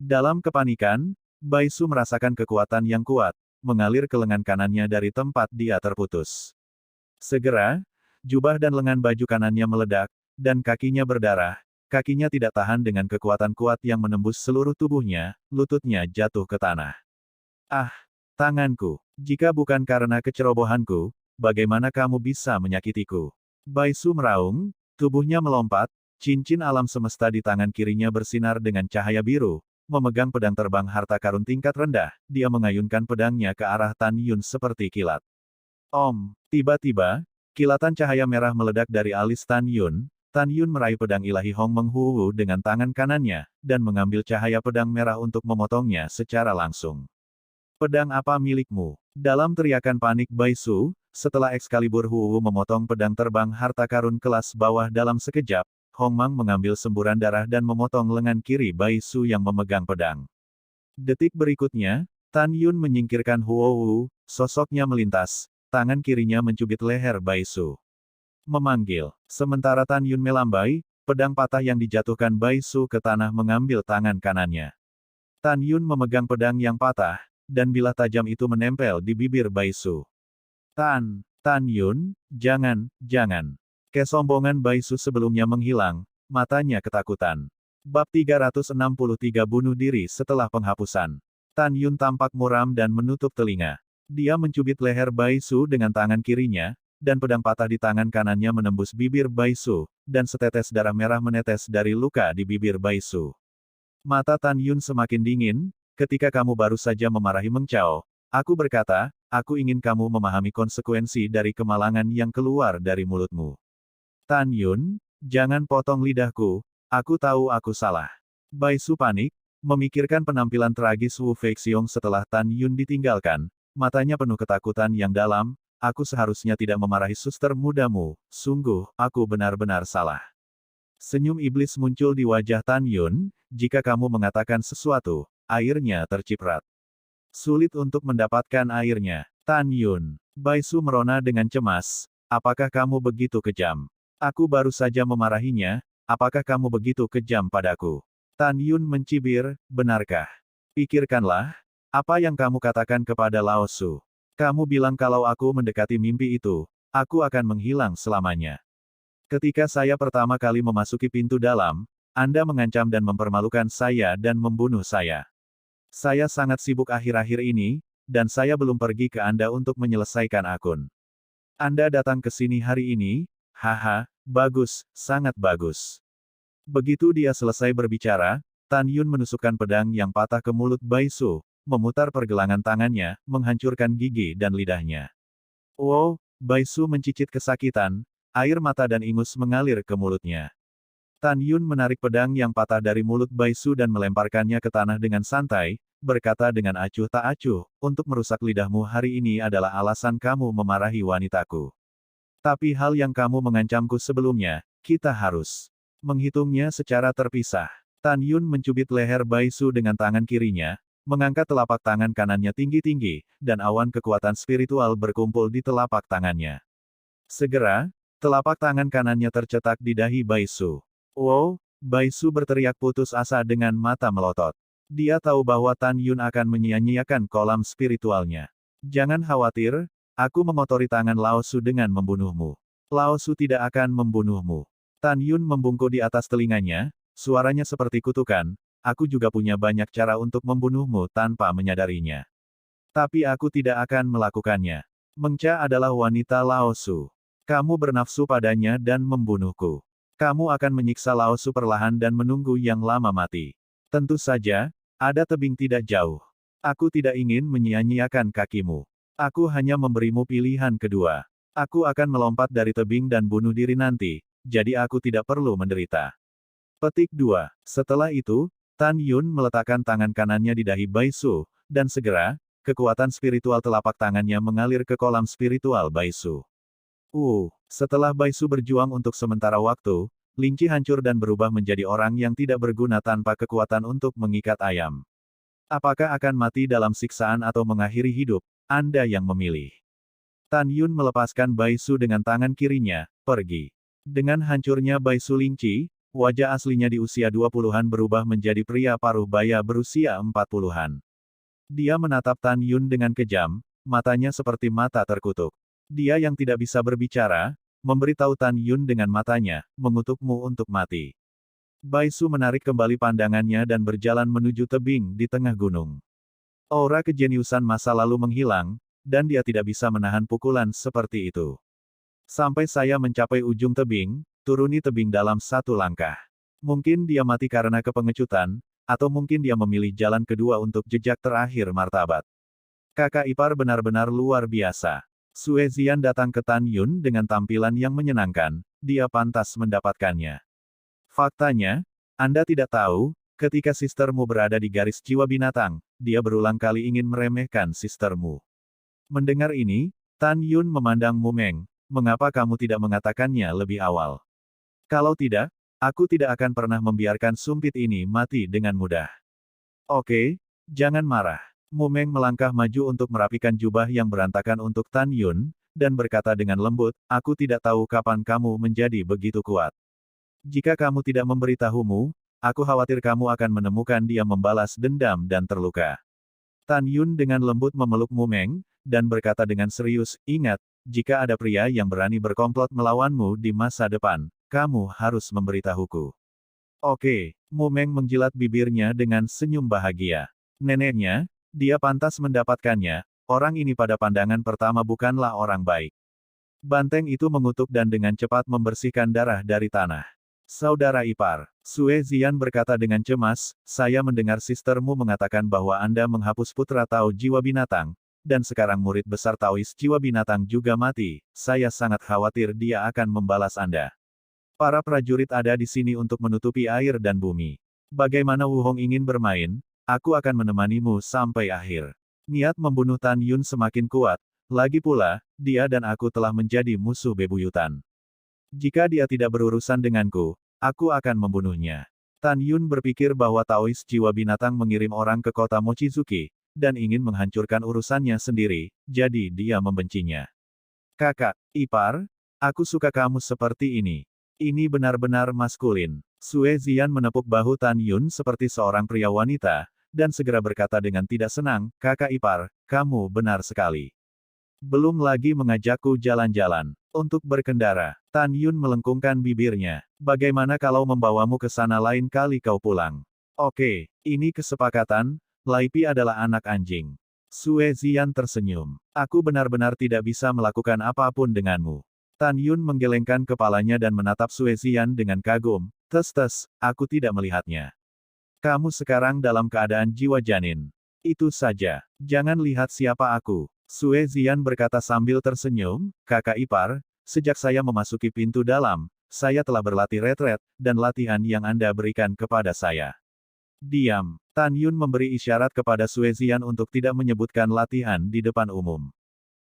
Dalam kepanikan, Bai Su merasakan kekuatan yang kuat, mengalir ke lengan kanannya dari tempat dia terputus. Segera, jubah dan lengan baju kanannya meledak, dan kakinya berdarah, kakinya tidak tahan dengan kekuatan kuat yang menembus seluruh tubuhnya, lututnya jatuh ke tanah. Ah, tanganku, jika bukan karena kecerobohanku, bagaimana kamu bisa menyakitiku? Bai Su meraung, tubuhnya melompat, cincin alam semesta di tangan kirinya bersinar dengan cahaya biru. Memegang pedang terbang harta karun tingkat rendah, dia mengayunkan pedangnya ke arah Tan Yun seperti kilat. Tiba-tiba, kilatan cahaya merah meledak dari alis Tan Yun meraih pedang ilahi Hong Meng Hu dengan tangan kanannya, dan mengambil cahaya pedang merah untuk memotongnya secara langsung. Pedang apa milikmu? Dalam teriakan panik Bai Su, setelah Excalibur Hu memotong pedang terbang harta karun kelas bawah dalam sekejap, Hong Mang mengambil semburan darah dan memotong lengan kiri Bai Su yang memegang pedang. Detik berikutnya, Tan Yun menyingkirkan Huo, sosoknya melintas, tangan kirinya mencubit leher Bai Su. Memanggil. Sementara Tan Yun melambai, pedang patah yang dijatuhkan Bai Su ke tanah mengambil tangan kanannya. Tan Yun memegang pedang yang patah, dan bilah tajam itu menempel di bibir Bai Su. Tan Yun, jangan. Kesombongan Bai Su sebelumnya menghilang, matanya ketakutan. Bab 363 Bunuh Diri Setelah Penghapusan. Tan Yun tampak muram dan menutup telinga. Dia mencubit leher Bai Su dengan tangan kirinya, dan pedang patah di tangan kanannya menembus bibir Bai Su, dan setetes darah merah menetes dari luka di bibir Bai Su. Mata Tan Yun semakin dingin, ketika kamu baru saja memarahi Meng Chao, aku berkata, aku ingin kamu memahami konsekuensi dari kemalangan yang keluar dari mulutmu. Tan Yun, jangan potong lidahku, aku tahu aku salah. Bai Su panik, memikirkan penampilan tragis Wu Feixiong setelah Tan Yun ditinggalkan, Matanya penuh ketakutan yang dalam, aku seharusnya tidak memarahi suster mudamu, sungguh, aku benar-benar salah. Senyum iblis muncul di wajah Tan Yun, jika kamu mengatakan sesuatu, airnya terciprat. Sulit untuk mendapatkan airnya. Tan Yun. Baisu merona dengan cemas, apakah kamu begitu kejam? Aku baru saja memarahinya, apakah kamu begitu kejam padaku? Tan Yun mencibir, benarkah? Pikirkanlah, apa yang kamu katakan kepada Lao Su. Kamu bilang kalau aku mendekati mimpi itu, aku akan menghilang selamanya. Ketika saya pertama kali memasuki pintu dalam, Anda mengancam dan mempermalukan saya dan membunuh saya. Saya sangat sibuk akhir-akhir ini, dan saya belum pergi ke Anda untuk menyelesaikan akun. Anda datang ke sini hari ini, haha, bagus, sangat bagus. Begitu dia selesai berbicara, Tan Yun menusukkan pedang yang patah ke mulut Baisu, memutar pergelangan tangannya, menghancurkan gigi dan lidahnya. Wow, Baisu mencicit kesakitan, air mata dan ingus mengalir ke mulutnya. Tan Yun menarik pedang yang patah dari mulut Baisu dan melemparkannya ke tanah dengan santai, berkata dengan acuh tak acuh, untuk merusak lidahmu hari ini adalah alasan kamu memarahi wanitaku. Tapi hal yang kamu mengancamku sebelumnya, kita harus menghitungnya secara terpisah. Tan Yun mencubit leher Baisu dengan tangan kirinya, mengangkat telapak tangan kanannya tinggi-tinggi, dan awan kekuatan spiritual berkumpul di telapak tangannya. Segera, telapak tangan kanannya tercetak di dahi Baisu. Wow, Baisu berteriak putus asa dengan mata melotot. Dia tahu bahwa Tan Yun akan menyia-nyiakan kolam spiritualnya. Jangan khawatir, aku mengotori tangan Lao Su dengan membunuhmu. Lao Su tidak akan membunuhmu. Tan Yun membungkuk di atas telinganya, suaranya seperti kutukan, aku juga punya banyak cara untuk membunuhmu tanpa menyadarinya. Tapi aku tidak akan melakukannya. Mengca adalah wanita Lao Su. Kamu bernafsu padanya dan membunuhku. Kamu akan menyiksa Lao Su perlahan dan menunggu yang lama mati. Tentu saja, ada tebing tidak jauh. Aku tidak ingin menyia-nyiakan kakimu. Aku hanya memberimu pilihan kedua. Aku akan melompat dari tebing dan bunuh diri nanti, jadi aku tidak perlu menderita. Petik 2. Setelah itu, Tan Yun meletakkan tangan kanannya di dahi Baisu, dan segera, kekuatan spiritual telapak tangannya mengalir ke kolam spiritual Baisu. Setelah Baisu berjuang untuk sementara waktu, Linci hancur dan berubah menjadi orang yang tidak berguna tanpa kekuatan untuk mengikat ayam. Apakah akan mati dalam siksaan atau mengakhiri hidup? Anda yang memilih. Tan Yun melepaskan Baisu dengan tangan kirinya, pergi. Dengan hancurnya Baisu Linci, wajah aslinya di usia 20-an berubah menjadi pria paruh baya berusia 40-an. Dia menatap Tan Yun dengan kejam, matanya seperti mata terkutuk. Dia yang tidak bisa berbicara, memberitahu Tan Yun dengan matanya, mengutukmu untuk mati. Baisu menarik kembali pandangannya dan berjalan menuju tebing di tengah gunung. Aura kejeniusan masa lalu menghilang, dan dia tidak bisa menahan pukulan seperti itu. Sampai saya mencapai ujung tebing, turuni tebing dalam satu langkah. Mungkin dia mati karena kepengecutan, atau mungkin dia memilih jalan kedua untuk jejak terakhir martabat. Kakak ipar benar-benar luar biasa. Sue Zian datang ke Tan Yun dengan tampilan yang menyenangkan, dia pantas mendapatkannya. Faktanya, Anda tidak tahu, ketika sistermu berada di garis jiwa binatang, dia berulang kali ingin meremehkan sistermu. Mendengar ini, Tan Yun memandang Mumeng, mengapa kamu tidak mengatakannya lebih awal? Kalau tidak, aku tidak akan pernah membiarkan sumpit ini mati dengan mudah. Oke, jangan marah. Mumeng melangkah maju untuk merapikan jubah yang berantakan untuk Tan Yun, dan berkata dengan lembut, aku tidak tahu kapan kamu menjadi begitu kuat. Jika kamu tidak memberitahumu, aku khawatir kamu akan menemukan dia membalas dendam dan terluka. Tan Yun dengan lembut memeluk Mumeng, dan berkata dengan serius, ingat, jika ada pria yang berani berkomplot melawanmu di masa depan, kamu harus memberitahuku. Oke, Mumeng menjilat bibirnya dengan senyum bahagia. Neneknya, dia pantas mendapatkannya, orang ini pada pandangan pertama bukanlah orang baik. Banteng itu mengutuk dan dengan cepat membersihkan darah dari tanah. Saudara ipar, Sue Zian berkata dengan cemas, saya mendengar sistermu mengatakan bahwa Anda menghapus putra Tao jiwa binatang, dan sekarang murid besar Taois jiwa binatang juga mati, saya sangat khawatir dia akan membalas Anda. Para prajurit ada di sini untuk menutupi air dan bumi. Bagaimana Wu Hong ingin bermain, aku akan menemanimu sampai akhir. Niat membunuh Tan Yun semakin kuat, lagi pula, dia dan aku telah menjadi musuh bebuyutan. Jika dia tidak berurusan denganku, aku akan membunuhnya. Tan Yun berpikir bahwa Taois jiwa binatang mengirim orang ke kota Mochizuki, dan ingin menghancurkan urusannya sendiri, jadi dia membencinya. Kakak ipar, aku suka kamu seperti ini. Ini benar-benar maskulin. Sue Zian menepuk bahu Tan Yun seperti seorang pria wanita, dan segera berkata dengan tidak senang, kakak ipar, kamu benar sekali. Belum lagi mengajakku jalan-jalan. Untuk berkendara, Tan Yun melengkungkan bibirnya. Bagaimana kalau membawamu ke sana lain kali kau pulang? Oke, ini kesepakatan, Laipi adalah anak anjing. Sue Zian tersenyum. Aku benar-benar tidak bisa melakukan apapun denganmu. Tan Yun menggelengkan kepalanya dan menatap Sue Zian dengan kagum. Tes, aku tidak melihatnya. Kamu sekarang dalam keadaan jiwa janin. Itu saja. Jangan lihat siapa aku. Sue Zian berkata sambil tersenyum, kakak ipar, sejak saya memasuki pintu dalam, saya telah berlatih retret, dan latihan yang Anda berikan kepada saya. Diam. Tan Yun memberi isyarat kepada Sue Zian untuk tidak menyebutkan latihan di depan umum.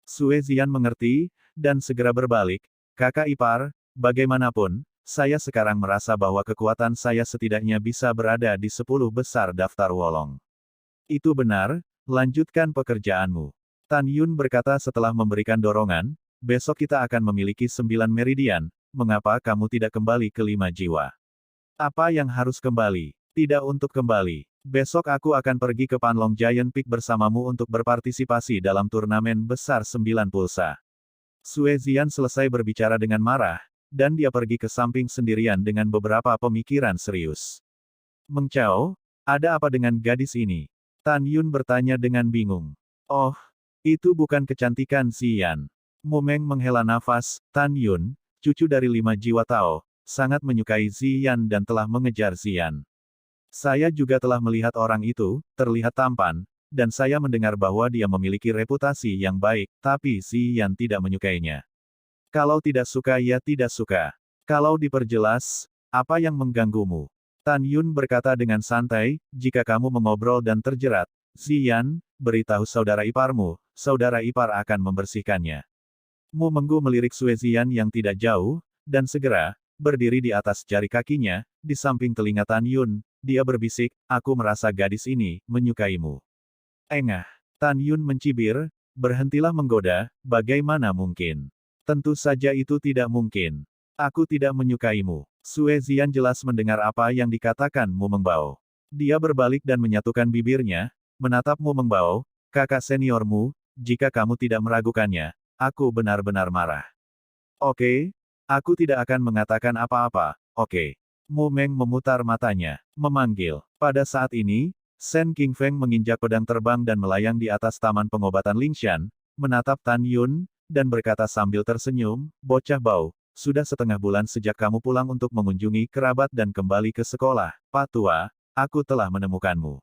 Sue Zian mengerti, dan segera berbalik, kakak ipar, bagaimanapun, saya sekarang merasa bahwa kekuatan saya setidaknya bisa berada di 10 besar daftar Wolong. Itu benar, lanjutkan pekerjaanmu. Tan Yun berkata setelah memberikan dorongan, besok kita akan memiliki 9 meridian, mengapa kamu tidak kembali ke 5 jiwa? Apa yang harus kembali? Tidak untuk kembali. Besok aku akan pergi ke Panlong Giant Peak bersamamu untuk berpartisipasi dalam turnamen besar 9 pulsa. Sue Zian selesai berbicara dengan marah, dan dia pergi ke samping sendirian dengan beberapa pemikiran serius. Meng Chao, ada apa dengan gadis ini? Tan Yun bertanya dengan bingung. Oh, itu bukan kecantikan Zian. Mumeng menghela nafas, Tan Yun, cucu dari 5 jiwa Tao, sangat menyukai Zian dan telah mengejar Zian. Saya juga telah melihat orang itu, terlihat tampan, dan saya mendengar bahwa dia memiliki reputasi yang baik, tapi Zian tidak menyukainya. Kalau tidak suka ya tidak suka. Kalau diperjelas, apa yang mengganggumu? Tan Yun berkata dengan santai, jika kamu mengobrol dan terjerat, Zian, beritahu saudara iparmu, saudara ipar akan membersihkannya. Mu Menggu melirik Sue Zian yang tidak jauh, dan segera, berdiri di atas jari kakinya, di samping telinga Tan Yun, dia berbisik, aku merasa gadis ini, menyukaimu. Engah. Tan Yun mencibir, berhentilah menggoda, bagaimana mungkin? Tentu saja itu tidak mungkin. Aku tidak menyukaimu. Sue Zian jelas mendengar apa yang dikatakan Mu Mengbao. Dia berbalik dan menyatukan bibirnya, menatap Mu Mengbao, kakak seniormu, jika kamu tidak meragukannya, aku benar-benar marah. Oke, aku tidak akan mengatakan apa-apa, oke. Mu Meng memutar matanya, memanggil. Pada saat ini, Shen Qingfeng menginjak pedang terbang dan melayang di atas taman pengobatan Lingshan, menatap Tan Yun, dan berkata sambil tersenyum, bocah bau, sudah setengah bulan sejak kamu pulang untuk mengunjungi kerabat dan kembali ke sekolah, Pak Tua, aku telah menemukanmu.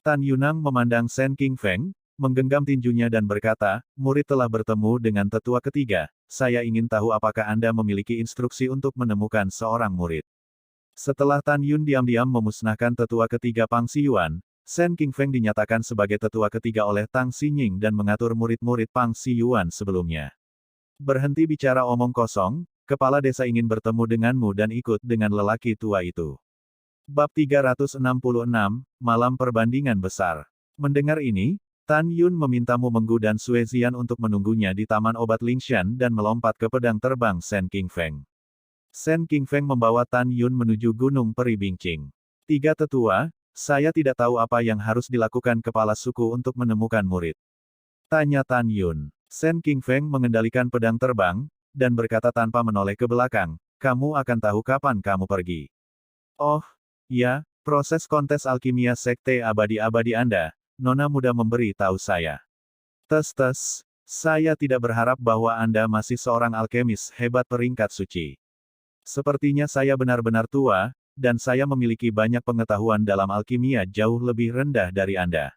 Tan Yunang memandang Shen Qingfeng, menggenggam tinjunya dan berkata, murid telah bertemu dengan tetua ketiga, saya ingin tahu apakah Anda memiliki instruksi untuk menemukan seorang murid. Setelah Tan Yun diam-diam memusnahkan tetua ketiga Pang Xiyuan, Shen Qingfeng dinyatakan sebagai tetua ketiga oleh Tang Xinying dan mengatur murid-murid Pang Xiyuan sebelumnya. Berhenti bicara omong kosong, kepala desa ingin bertemu denganmu dan ikut dengan lelaki tua itu. Bab 366, Malam Perbandingan Besar. Mendengar ini, Tan Yun meminta Mu Menggu dan Sue Zian untuk menunggunya di Taman Obat Lingshan dan melompat ke pedang terbang Shen Qingfeng. Shen Qingfeng membawa Tan Yun menuju Gunung Peri Bincing. Tiga tetua, saya tidak tahu apa yang harus dilakukan kepala suku untuk menemukan murid. Tanya Tan Yun. Shen Qingfeng mengendalikan pedang terbang, dan berkata tanpa menoleh ke belakang, kamu akan tahu kapan kamu pergi. Oh, ya, proses kontes alkimia sekte abadi-abadi Anda, Nona muda memberi tahu saya. Tes, saya tidak berharap bahwa Anda masih seorang alkemis hebat peringkat suci. Sepertinya saya benar-benar tua, dan saya memiliki banyak pengetahuan dalam alkimia jauh lebih rendah dari Anda.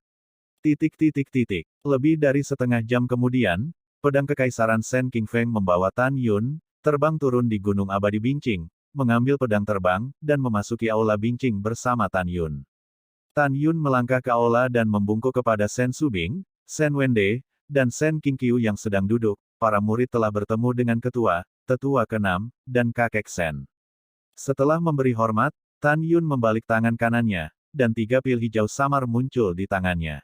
Lebih dari setengah jam kemudian, pedang kekaisaran Shen Qingfeng membawa Tan Yun, terbang turun di Gunung Abadi Bincing, mengambil pedang terbang, dan memasuki aula Bincing bersama Tan Yun. Tan Yun melangkah ke aula dan membungkuk kepada Shen Subing, Sen Wende, dan Sen Qingqiu yang sedang duduk, para murid telah bertemu dengan tetua ke-6, dan kakek Sen. Setelah memberi hormat, Tan Yun membalik tangan kanannya, dan 3 pil hijau samar muncul di tangannya.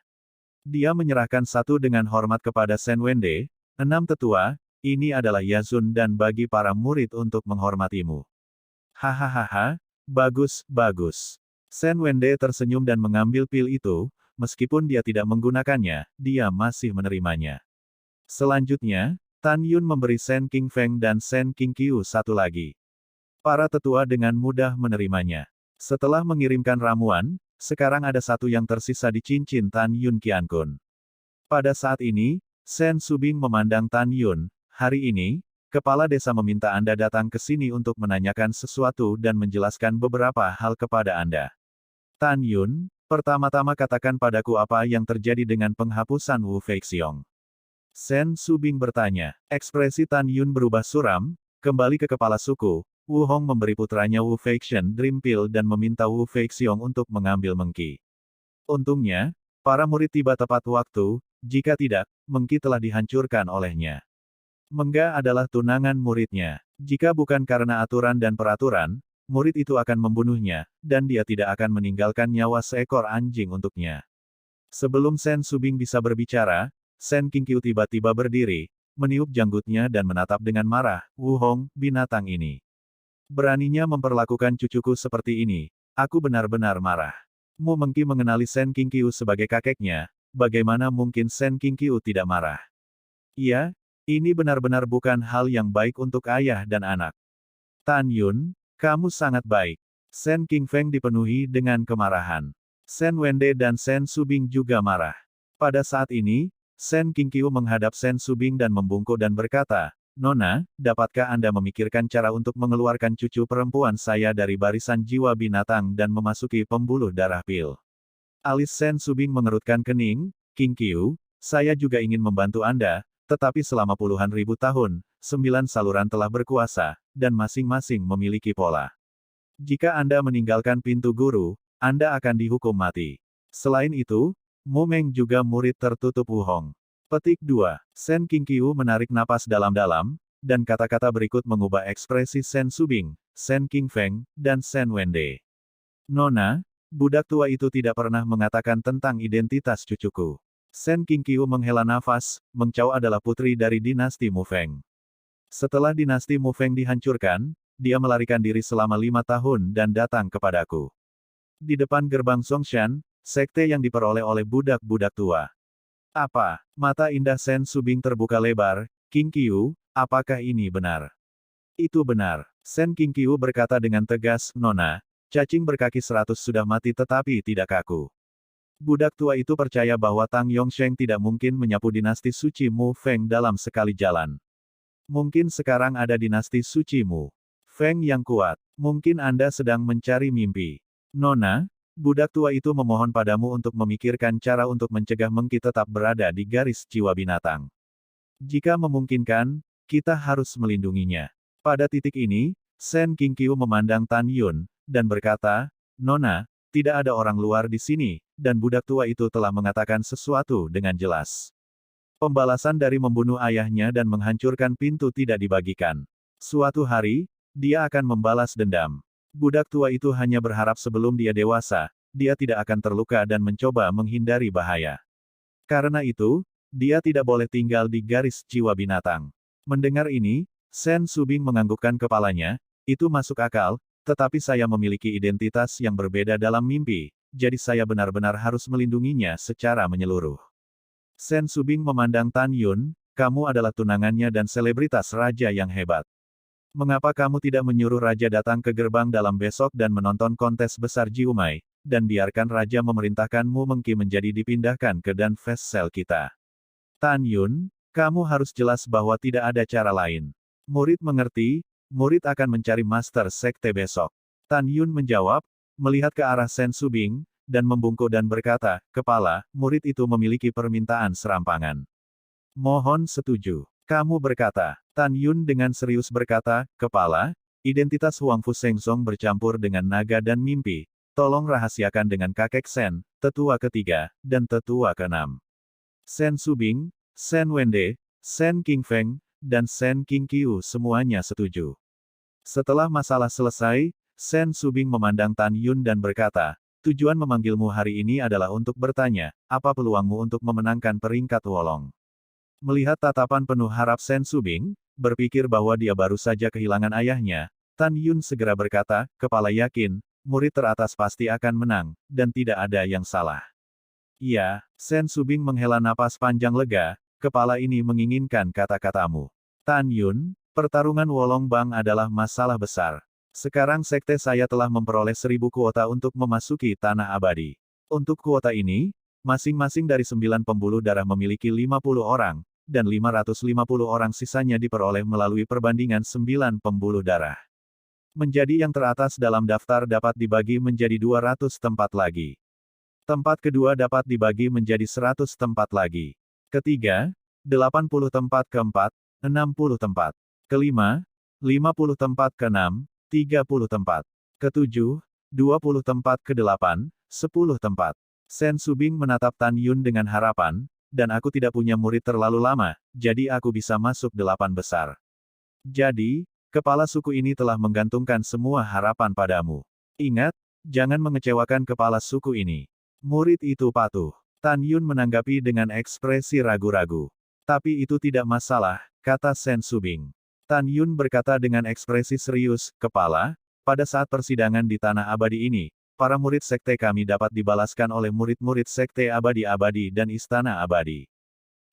Dia menyerahkan satu dengan hormat kepada Sen Wende, 6 tetua, ini adalah Yazun dan bagi para murid untuk menghormatimu. Hahaha, bagus, bagus. Sen Wende tersenyum dan mengambil pil itu, meskipun dia tidak menggunakannya, dia masih menerimanya. Selanjutnya, Tan Yun memberi Sen Qingfeng dan Sen Qingqiu satu lagi. Para tetua dengan mudah menerimanya. Setelah mengirimkan ramuan, sekarang ada satu yang tersisa di cincin Tan Yun Qiankun. Pada saat ini, Sen Subing memandang Tan Yun. Hari ini, kepala desa meminta Anda datang ke sini untuk menanyakan sesuatu dan menjelaskan beberapa hal kepada Anda. Tan Yun, pertama-tama katakan padaku apa yang terjadi dengan penghapusan Wu Feixiong. Sen Subing bertanya. Ekspresi Tan Yun berubah suram, kembali ke kepala suku. Wu Hong memberi putranya Wu Feixian Dream Pill dan meminta Wu Feixiong untuk mengambil Mengki. Untungnya, para murid tiba tepat waktu, jika tidak, Mengki telah dihancurkan olehnya. Mengga adalah tunangan muridnya. Jika bukan karena aturan dan peraturan, murid itu akan membunuhnya, dan dia tidak akan meninggalkan nyawa seekor anjing untuknya. Sebelum Sen Subing bisa berbicara, Sen Qingqiu tiba-tiba berdiri, meniup janggutnya dan menatap dengan marah, Wu Hong, binatang ini. Beraninya memperlakukan cucuku seperti ini, aku benar-benar marah. Mu Mengki mengenali Sen Qingqiu sebagai kakeknya, bagaimana mungkin Sen Qingqiu tidak marah? Iya, ini benar-benar bukan hal yang baik untuk ayah dan anak. Tan Yun, kamu sangat baik. Sen Qingfeng dipenuhi dengan kemarahan. Sen Wende dan Sen Subing juga marah. Pada saat ini, Sen Qingqiu menghadap Sen Subing dan membungkuk dan berkata, Nona, dapatkah Anda memikirkan cara untuk mengeluarkan cucu perempuan saya dari barisan jiwa binatang dan memasuki pembuluh darah pil? Alis Sen Subing mengerutkan kening, Qingqiu, saya juga ingin membantu Anda, tetapi selama puluhan ribu tahun, 9 saluran telah berkuasa, dan masing-masing memiliki pola. Jika Anda meninggalkan pintu guru, Anda akan dihukum mati. Selain itu, Mu Meng juga murid tertutup Wu Hong. Petik 2. Sen Qingqiu menarik napas dalam-dalam, dan kata-kata berikut mengubah ekspresi Sen Subing, Sen Qingfeng, dan Sen Wende. Nona, budak tua itu tidak pernah mengatakan tentang identitas cucuku. Sen Qingqiu menghela nafas, Meng Chao adalah putri dari dinasti Mu Feng. Setelah dinasti Mu Feng dihancurkan, dia melarikan diri selama 5 tahun dan datang kepadaku. Di depan gerbang Songshan, sekte yang diperoleh oleh budak-budak tua. Apa? Mata indah Sen Subing terbuka lebar, Qingqiu, apakah ini benar? Itu benar. Sen Qingqiu berkata dengan tegas, Nona, cacing berkaki 100 sudah mati tetapi tidak kaku. Budak tua itu percaya bahwa Tang Yongsheng tidak mungkin menyapu dinasti suci Mu Feng dalam sekali jalan. Mungkin sekarang ada dinasti suci Mu Feng yang kuat. Mungkin Anda sedang mencari mimpi. Nona, budak tua itu memohon padamu untuk memikirkan cara untuk mencegah Mengki tetap berada di garis jiwa binatang. Jika memungkinkan, kita harus melindunginya. Pada titik ini, Sen Qingqiu memandang Tan Yun, dan berkata, Nona, tidak ada orang luar di sini, dan budak tua itu telah mengatakan sesuatu dengan jelas. Pembalasan dari membunuh ayahnya dan menghancurkan pintu tidak dibagikan. Suatu hari, dia akan membalas dendam. Budak tua itu hanya berharap sebelum dia dewasa, dia tidak akan terluka dan mencoba menghindari bahaya. Karena itu, dia tidak boleh tinggal di garis jiwa binatang. Mendengar ini, Sen Subing menganggukkan kepalanya, itu masuk akal, tetapi saya memiliki identitas yang berbeda dalam mimpi, jadi saya benar-benar harus melindunginya secara menyeluruh. Sen Subing memandang Tan Yun, kamu adalah tunangannya dan selebritas raja yang hebat. Mengapa kamu tidak menyuruh raja datang ke gerbang dalam besok dan menonton kontes besar Jiumai, dan biarkan raja memerintahkan Mu Mengki menjadi dipindahkan ke Dan Fest Cell kita? Tan Yun, kamu harus jelas bahwa tidak ada cara lain. Murid mengerti, murid akan mencari master sekte besok. Tan Yun menjawab, melihat ke arah Sen Subing, dan membungkuk dan berkata, Kepala, murid itu memiliki permintaan serampangan. Mohon setuju. Kamu berkata. Tan Yun dengan serius berkata, Kepala, identitas Huang Fu Sengsong bercampur dengan naga dan mimpi. Tolong rahasiakan dengan kakek Sen, tetua ketiga, dan tetua keenam. Sen Subing, Sen Wende, Sen Qingfeng, dan Sen Qingqiu semuanya setuju. Setelah masalah selesai, Sen Subing memandang Tan Yun dan berkata, tujuan memanggilmu hari ini adalah untuk bertanya, apa peluangmu untuk memenangkan peringkat Wolong? Melihat tatapan penuh harap Sen Subing, berpikir bahwa dia baru saja kehilangan ayahnya, Tan Yun segera berkata, kepala yakin, murid teratas pasti akan menang, dan tidak ada yang salah. Iya, Sen Subing menghela napas panjang lega, kepala ini menginginkan kata-katamu. Tan Yun, pertarungan Wolong Bang adalah masalah besar. Sekarang sekte saya telah memperoleh 1000 kuota untuk memasuki Tanah Abadi. Untuk kuota ini, masing-masing dari 9 pembuluh darah memiliki 50 orang, dan 550 orang sisanya diperoleh melalui perbandingan 9 pembuluh darah. Menjadi yang teratas dalam daftar dapat dibagi menjadi 200 tempat lagi. Tempat kedua dapat dibagi menjadi 100 tempat lagi. Ketiga, 80 tempat keempat, 60 tempat. Kelima, 50 tempat keenam, 30 tempat. Ketujuh, 20 tempat kedelapan, 10 tempat. Sen Subing menatap Tan Yun dengan harapan, dan aku tidak punya murid terlalu lama, jadi aku bisa masuk 8 besar. Jadi, kepala suku ini telah menggantungkan semua harapan padamu. Ingat, jangan mengecewakan kepala suku ini. Murid itu patuh. Tan Yun menanggapi dengan ekspresi ragu-ragu. Tapi itu tidak masalah, kata Sen Subing. Tan Yun berkata dengan ekspresi serius, kepala, pada saat persidangan di Tanah Abadi ini, para murid sekte kami dapat dibalaskan oleh murid-murid sekte abadi-abadi dan istana abadi.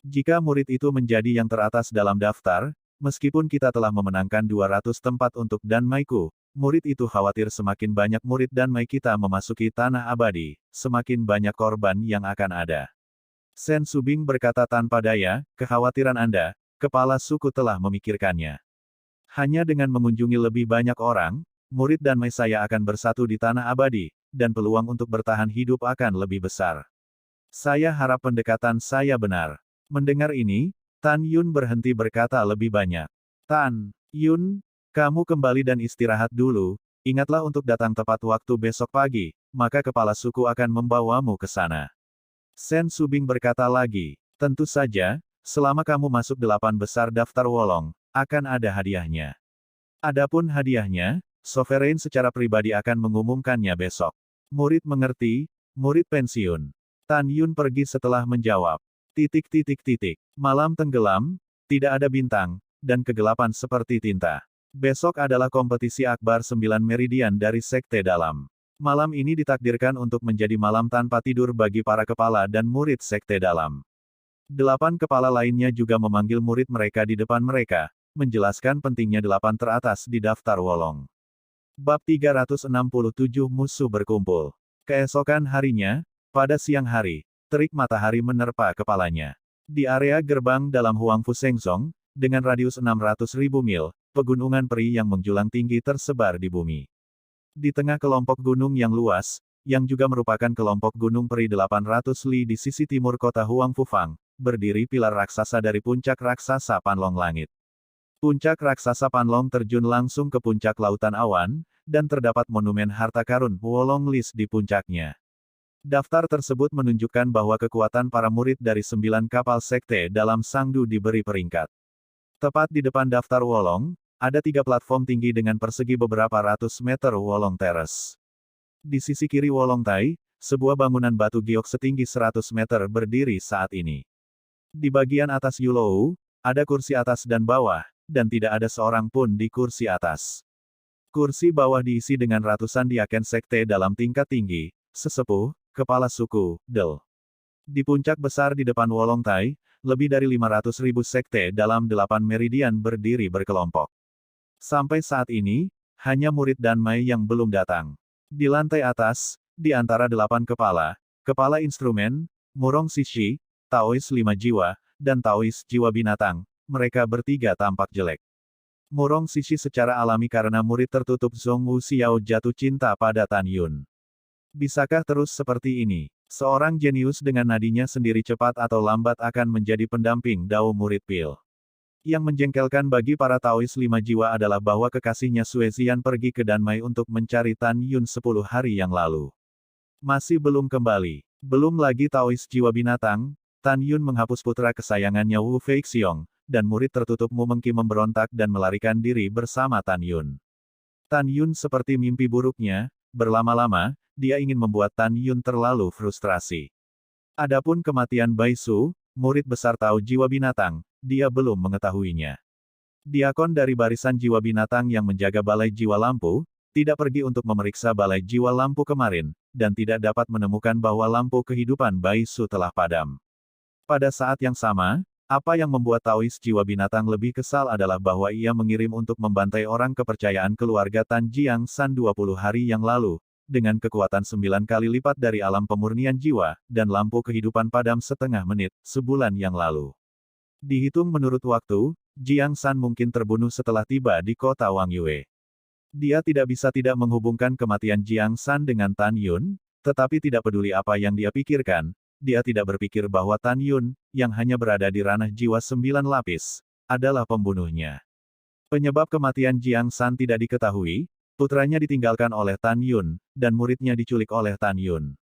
Jika murid itu menjadi yang teratas dalam daftar, meskipun kita telah memenangkan 200 tempat untuk Danmaiku, murid itu khawatir semakin banyak murid Danmai kita memasuki Tanah Abadi, semakin banyak korban yang akan ada. Sen Subing berkata tanpa daya, kekhawatiran Anda, kepala suku telah memikirkannya. Hanya dengan mengunjungi lebih banyak orang, murid Danmai saya akan bersatu di Tanah Abadi, dan peluang untuk bertahan hidup akan lebih besar. Saya harap pendekatan saya benar. Mendengar ini, Tan Yun berhenti berkata lebih banyak. Tan Yun, kamu kembali dan istirahat dulu, ingatlah untuk datang tepat waktu besok pagi, maka kepala suku akan membawamu ke sana. Sen Subing berkata lagi, tentu saja, selama kamu masuk 8 besar daftar Wolong, akan ada hadiahnya. Adapun hadiahnya, Sovereign secara pribadi akan mengumumkannya besok. Murid mengerti, murid pensiun. Tan Yun pergi setelah menjawab. Malam tenggelam, tidak ada bintang, dan kegelapan seperti tinta. Besok adalah kompetisi akbar 9 meridian dari Sekte Dalam. Malam ini ditakdirkan untuk menjadi malam tanpa tidur bagi para kepala dan murid Sekte Dalam. 8 kepala lainnya juga memanggil murid mereka di depan mereka, menjelaskan pentingnya 8 teratas di daftar Wolong. Bab 367 Musuh Berkumpul. Keesokan harinya, pada siang hari, terik matahari menerpa kepalanya. Di area gerbang dalam Huangfu Shengzong, dengan radius 600.000 mil, pegunungan peri yang menjulang tinggi tersebar di bumi. Di tengah kelompok gunung yang luas, yang juga merupakan kelompok gunung peri 800 li di sisi timur kota Huangfu Fang, berdiri pilar raksasa dari puncak raksasa Panlong Langit. Puncak raksasa Panlong terjun langsung ke puncak lautan awan, dan terdapat monumen harta karun Wolong Lis di puncaknya. Daftar tersebut menunjukkan bahwa kekuatan para murid dari 9 kapal sekte dalam Sangdu diberi peringkat. Tepat di depan daftar Wolong, ada 3 platform tinggi dengan persegi beberapa ratus meter Wolong Terrace. Di sisi kiri Wolong Tai, sebuah bangunan batu giok setinggi 100 meter berdiri saat ini. Di bagian atas Yulou, ada kursi atas dan bawah, dan tidak ada seorang pun di kursi atas. Kursi bawah diisi dengan ratusan diaken sekte dalam tingkat tinggi, sesepuh, kepala suku, Del. Di puncak besar di depan Wolong Tai, lebih dari 500.000 sekte dalam 8 meridian berdiri berkelompok. Sampai saat ini, hanya murid Danmai yang belum datang. Di lantai atas, di antara 8 kepala, kepala instrumen, Murong Sishi, Taois 5 jiwa, dan Taois jiwa binatang, mereka bertiga tampak jelek. Murong Sishi secara alami karena murid tertutup Zhong Wu Xiao jatuh cinta pada Tan Yun. Bisakah terus seperti ini? Seorang jenius dengan nadinya sendiri cepat atau lambat akan menjadi pendamping Dao murid Pil. Yang menjengkelkan bagi para Taois 5 jiwa adalah bahwa kekasihnya Sue Zian pergi ke Danmai untuk mencari Tan Yun 10 hari yang lalu. Masih belum kembali. Belum lagi Taois jiwa binatang, Tan Yun menghapus putra kesayangannya Wu Feixiong, dan murid tertutup Mu Mengqi memberontak dan melarikan diri bersama Tan Yun. Tan Yun seperti mimpi buruknya, berlama-lama, dia ingin membuat Tan Yun terlalu frustrasi. Adapun kematian Bai Su, murid besar Tao Jiwa Binatang, dia belum mengetahuinya. Diakon dari barisan jiwa binatang yang menjaga Balai Jiwa Lampu, tidak pergi untuk memeriksa Balai Jiwa Lampu kemarin, dan tidak dapat menemukan bahwa lampu kehidupan Bai Su telah padam. Pada saat yang sama, apa yang membuat Taois Jiwa Binatang lebih kesal adalah bahwa ia mengirim untuk membantai orang kepercayaan keluarga Tan Jiang San 20 hari yang lalu, dengan kekuatan 9 kali lipat dari alam pemurnian jiwa, dan lampu kehidupan padam setengah menit, sebulan yang lalu. Dihitung menurut waktu, Jiang San mungkin terbunuh setelah tiba di kota Wang Yue. Dia tidak bisa tidak menghubungkan kematian Jiang San dengan Tan Yun, tetapi tidak peduli apa yang dia pikirkan, dia tidak berpikir bahwa Tan Yun, yang hanya berada di ranah jiwa 9 lapis, adalah pembunuhnya. Penyebab kematian Jiang San tidak diketahui, putranya ditinggalkan oleh Tan Yun, dan muridnya diculik oleh Tan Yun.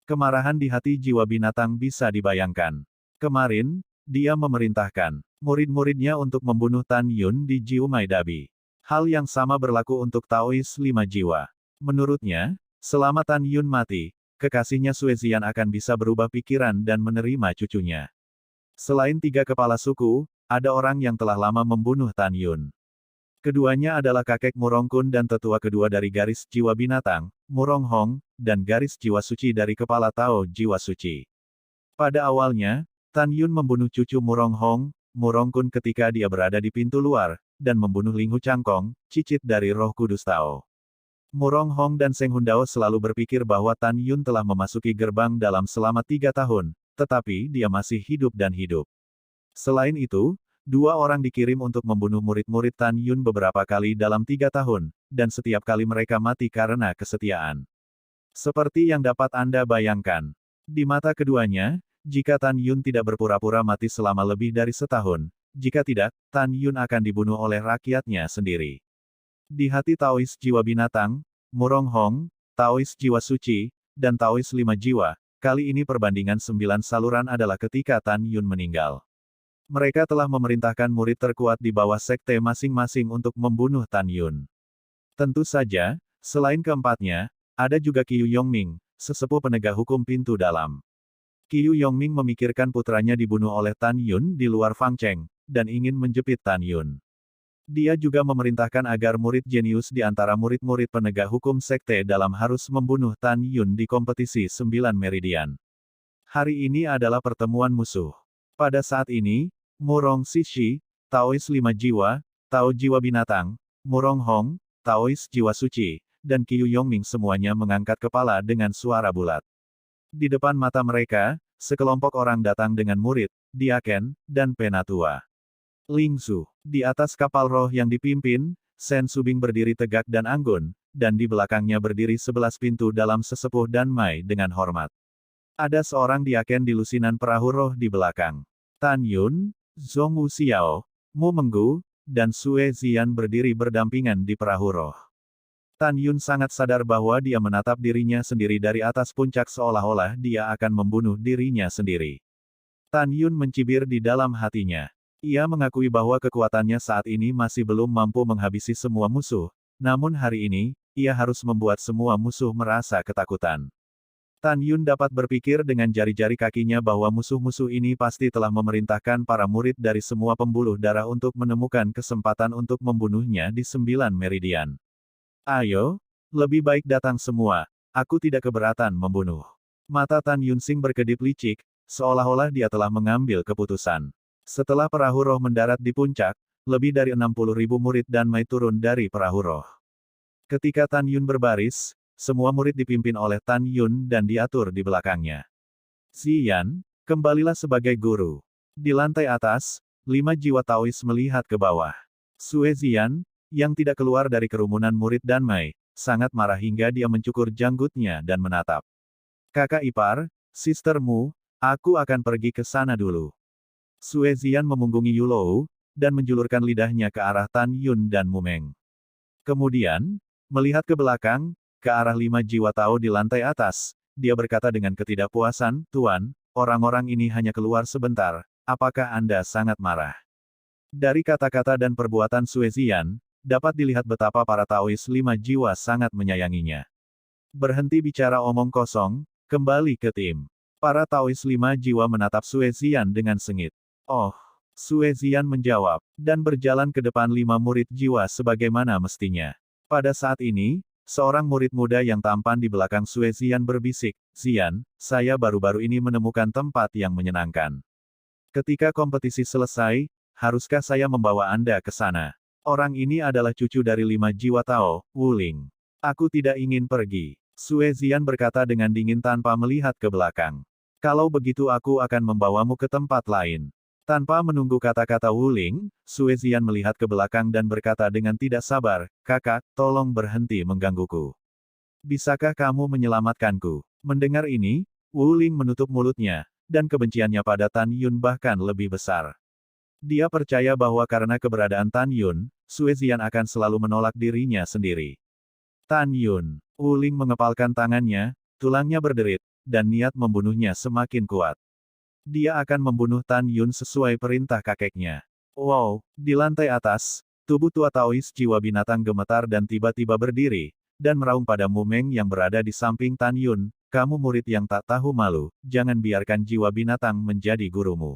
Kemarahan di hati jiwa binatang bisa dibayangkan. Kemarin, dia memerintahkan murid-muridnya untuk membunuh Tan Yun di Jiumai Dabi. Hal yang sama berlaku untuk Taois 5 jiwa. Menurutnya, selama Tan Yun mati, kekasihnya Suezian akan bisa berubah pikiran dan menerima cucunya. Selain 3 kepala suku, ada orang yang telah lama membunuh Tan Yun. Keduanya adalah kakek Murongkun dan tetua kedua dari garis jiwa binatang, Murong Hong, dan garis jiwa suci dari kepala Tao Jiwa Suci. Pada awalnya, Tan Yun membunuh cucu Murong Hong, Murongkun ketika dia berada di pintu luar, dan membunuh Ling Hu Changkong, cicit dari Roh Kudus Tao. Murong Hong dan Seng Hundao selalu berpikir bahwa Tan Yun telah memasuki gerbang dalam selama 3 tahun, tetapi dia masih hidup dan hidup. Selain itu, 2 orang dikirim untuk membunuh murid-murid Tan Yun beberapa kali dalam 3 tahun, dan setiap kali mereka mati karena kesetiaan. Seperti yang dapat Anda bayangkan. Di mata keduanya, jika Tan Yun tidak berpura-pura mati selama lebih dari setahun, jika tidak, Tan Yun akan dibunuh oleh rakyatnya sendiri. Di hati Taois Jiwa Binatang, Murong Hong, Taois Jiwa Suci, dan Taois 5 Jiwa, kali ini perbandingan 9 saluran adalah ketika Tan Yun meninggal. Mereka telah memerintahkan murid terkuat di bawah sekte masing-masing untuk membunuh Tan Yun. Tentu saja, selain keempatnya, ada juga Qiu Yongming, sesepuh penegak hukum pintu dalam. Qiu Yongming memikirkan putranya dibunuh oleh Tan Yun di luar Fangcheng, dan ingin menjepit Tan Yun. Dia juga memerintahkan agar murid jenius di antara murid-murid penegak hukum sekte dalam harus membunuh Tan Yun di kompetisi 9 meridian. Hari ini adalah pertemuan musuh. Pada saat ini, Murong Sishi, Taois 5 Jiwa, Tao Jiwa Binatang, Murong Hong, Taois Jiwa Suci, dan Qiu Yongming semuanya mengangkat kepala dengan suara bulat. Di depan mata mereka, sekelompok orang datang dengan murid, diaken, dan penatua. Ling Su, di atas kapal roh yang dipimpin, Sen Subing berdiri tegak dan anggun, dan di belakangnya berdiri 11 pintu dalam sesepuh dan Mai dengan hormat. Ada seorang diaken di lusinan perahu roh di belakang. Tan Yun, Zhong Wuxiao, Mu Menggu, dan Sue Zian berdiri berdampingan di perahu roh. Tan Yun sangat sadar bahwa dia menatap dirinya sendiri dari atas puncak seolah-olah dia akan membunuh dirinya sendiri. Tan Yun mencibir di dalam hatinya. Ia mengakui bahwa kekuatannya saat ini masih belum mampu menghabisi semua musuh, namun hari ini, ia harus membuat semua musuh merasa ketakutan. Tan Yun dapat berpikir dengan jari-jari kakinya bahwa musuh-musuh ini pasti telah memerintahkan para murid dari semua pembuluh darah untuk menemukan kesempatan untuk membunuhnya di 9 meridian. Ayo, lebih baik datang semua, aku tidak keberatan membunuh. Mata Tan Yunsing berkedip licik, seolah-olah dia telah mengambil keputusan. Setelah perahu roh mendarat di puncak, lebih dari 60.000 murid dan Mai turun dari perahu roh. Ketika Tan Yun berbaris, semua murid dipimpin oleh Tan Yun dan diatur di belakangnya. Ziyan, kembalilah sebagai guru. Di lantai atas, 5 jiwa Taois melihat ke bawah. Sue Ziyan, yang tidak keluar dari kerumunan murid dan Mai, sangat marah hingga dia mencukur janggutnya dan menatap. Kakak ipar, sistermu, aku akan pergi ke sana dulu. Sue Ziyan memunggungi Yulou, dan menjulurkan lidahnya ke arah Tan Yun dan Mumeng. Kemudian, melihat ke belakang, ke arah 5 jiwa Tao di lantai atas, dia berkata dengan ketidakpuasan, Tuan, orang-orang ini hanya keluar sebentar, apakah Anda sangat marah? Dari kata-kata dan perbuatan Suezian, dapat dilihat betapa para Taois 5 jiwa sangat menyayanginya. Berhenti bicara omong kosong, kembali ke tim. Para Taois 5 jiwa menatap Suezian dengan sengit. Oh, Suezian menjawab, dan berjalan ke depan 5 murid jiwa sebagaimana mestinya. Pada saat ini, seorang murid muda yang tampan di belakang Suezian berbisik, "Zian, saya baru-baru ini menemukan tempat yang menyenangkan. Ketika kompetisi selesai, haruskah saya membawa Anda ke sana? Orang ini adalah cucu dari 5 jiwa Tao, Wuling. Aku tidak ingin pergi." Suezian berkata dengan dingin tanpa melihat ke belakang. "Kalau begitu aku akan membawamu ke tempat lain." Tanpa menunggu kata-kata Wuling, Suezian melihat ke belakang dan berkata dengan tidak sabar, "Kakak, tolong berhenti menggangguku. Bisakah kamu menyelamatkanku?" Mendengar ini, Wuling menutup mulutnya, dan kebenciannya pada Tan Yun bahkan lebih besar. Dia percaya bahwa karena keberadaan Tan Yun, Suezian akan selalu menolak dirinya sendiri. Tan Yun, Wuling mengepalkan tangannya, tulangnya berderit, dan niat membunuhnya semakin kuat. Dia akan membunuh Tan Yun sesuai perintah kakeknya. Wow, di lantai atas, tubuh tua Taois jiwa binatang gemetar dan tiba-tiba berdiri, dan meraung pada Mumeng yang berada di samping Tan Yun, "Kamu murid yang tak tahu malu, jangan biarkan jiwa binatang menjadi gurumu."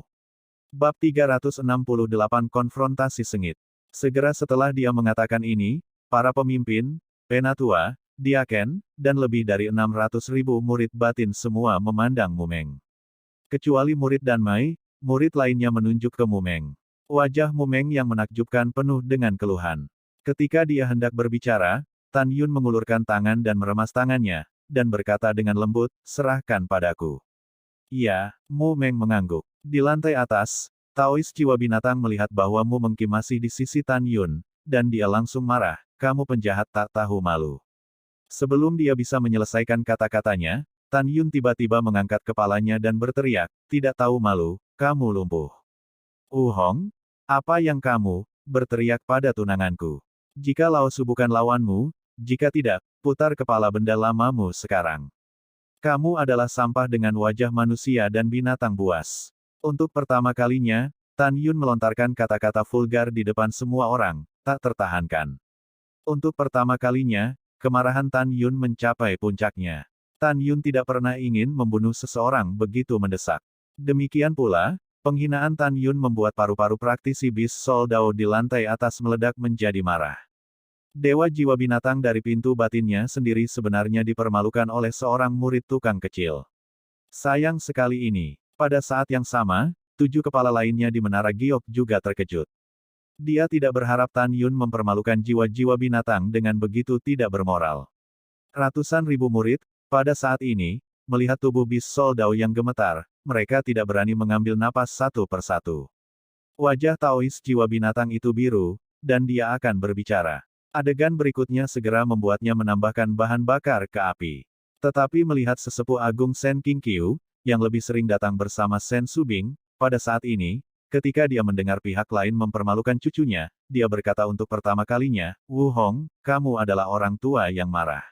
Bab 368 Konfrontasi Sengit. Segera setelah dia mengatakan ini, para pemimpin, penatua, diaken, dan lebih dari 600.000 murid batin semua memandang Mumeng. Kecuali murid Danmai, murid lainnya menunjuk ke Mumeng. Wajah Mumeng yang menakjubkan penuh dengan keluhan. Ketika dia hendak berbicara, Tan Yun mengulurkan tangan dan meremas tangannya, dan berkata dengan lembut, "Serahkan padaku." "Iya," Mumeng mengangguk. Di lantai atas, Taois jiwa binatang melihat bahwa Mumeng masih di sisi Tan Yun, dan dia langsung marah, "Kamu penjahat tak tahu malu." Sebelum dia bisa menyelesaikan kata-katanya, Tan Yun tiba-tiba mengangkat kepalanya dan berteriak, "Tidak tahu malu, kamu lumpuh." "Hong, apa yang kamu berteriak pada tunanganku? Jika Lao Su bukan lawanmu, jika tidak, putar kepala benda lamamu sekarang. Kamu adalah sampah dengan wajah manusia dan binatang buas." Untuk pertama kalinya, Tan Yun melontarkan kata-kata vulgar di depan semua orang, tak tertahankan. Untuk pertama kalinya, kemarahan Tan Yun mencapai puncaknya. Tan Yun tidak pernah ingin membunuh seseorang begitu mendesak. Demikian pula, penghinaan Tan Yun membuat paru-paru praktisi bis Sol Dao di lantai atas meledak menjadi marah. Dewa jiwa binatang dari pintu batinnya sendiri sebenarnya dipermalukan oleh seorang murid tukang kecil. Sayang sekali ini, pada saat yang sama, 7 kepala lainnya di Menara Giok juga terkejut. Dia tidak berharap Tan Yun mempermalukan jiwa-jiwa binatang dengan begitu tidak bermoral. Ratusan ribu murid, pada saat ini, melihat tubuh bis Sol Dao yang gemetar, mereka tidak berani mengambil napas satu persatu. Wajah Taois jiwa binatang itu biru, dan dia akan berbicara. Adegan berikutnya segera membuatnya menambahkan bahan bakar ke api. Tetapi melihat sesepuh agung Sen Qingqiu, yang lebih sering datang bersama Sen Subing, pada saat ini, ketika dia mendengar pihak lain mempermalukan cucunya, dia berkata untuk pertama kalinya, "Hong, kamu adalah orang tua yang marah.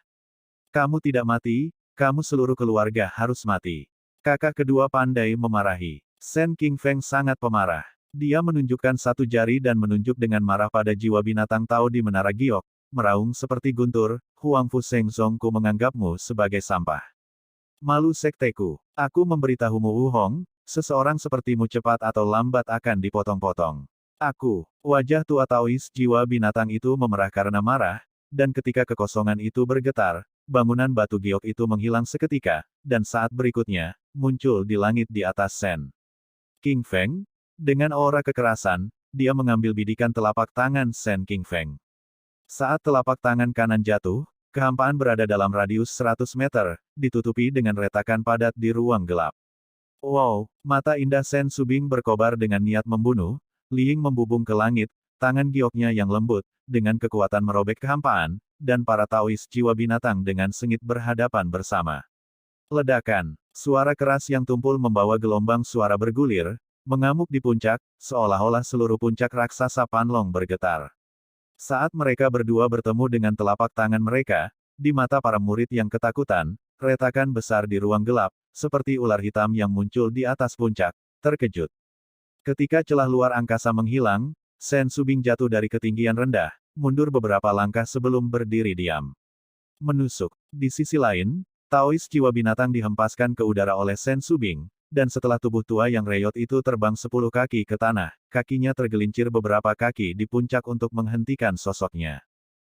Kamu tidak mati, kamu seluruh keluarga harus mati." Kakak kedua pandai memarahi. Sen Qingfeng sangat pemarah. Dia menunjukkan satu jari dan menunjuk dengan marah pada jiwa binatang Tao di Menara Giok, meraung seperti guntur, "Huang Fu Seng Zongku menganggapmu sebagai sampah. Malu sekteku. Aku memberitahumu Hong, seseorang sepertimu cepat atau lambat akan dipotong-potong." Aku, wajah tua Taois jiwa binatang itu memerah karena marah, dan ketika kekosongan itu bergetar, bangunan batu giok itu menghilang seketika, dan saat berikutnya, muncul di langit di atas Sen Qingfeng. Dengan aura kekerasan, dia mengambil bidikan telapak tangan Sen Qingfeng. Saat telapak tangan kanan jatuh, kehampaan berada dalam radius 100 meter, ditutupi dengan retakan padat di ruang gelap. Wow, mata indah Sen Subing berkobar dengan niat membunuh, Liing membubung ke langit, tangan gioknya yang lembut, dengan kekuatan merobek kehampaan, dan para Taois jiwa binatang dengan sengit berhadapan bersama. Ledakan, suara keras yang tumpul membawa gelombang suara bergulir, mengamuk di puncak, seolah-olah seluruh puncak raksasa Panlong bergetar. Saat mereka berdua bertemu dengan telapak tangan mereka, di mata para murid yang ketakutan, retakan besar di ruang gelap, seperti ular hitam yang muncul di atas puncak, terkejut. Ketika celah luar angkasa menghilang, Sen Subing jatuh dari ketinggian rendah, mundur beberapa langkah sebelum berdiri diam. Menusuk. Di sisi lain, Taois jiwa binatang dihempaskan ke udara oleh Sen Subing, dan setelah tubuh tua yang reyot itu terbang 10 kaki ke tanah, kakinya tergelincir beberapa kaki di puncak untuk menghentikan sosoknya.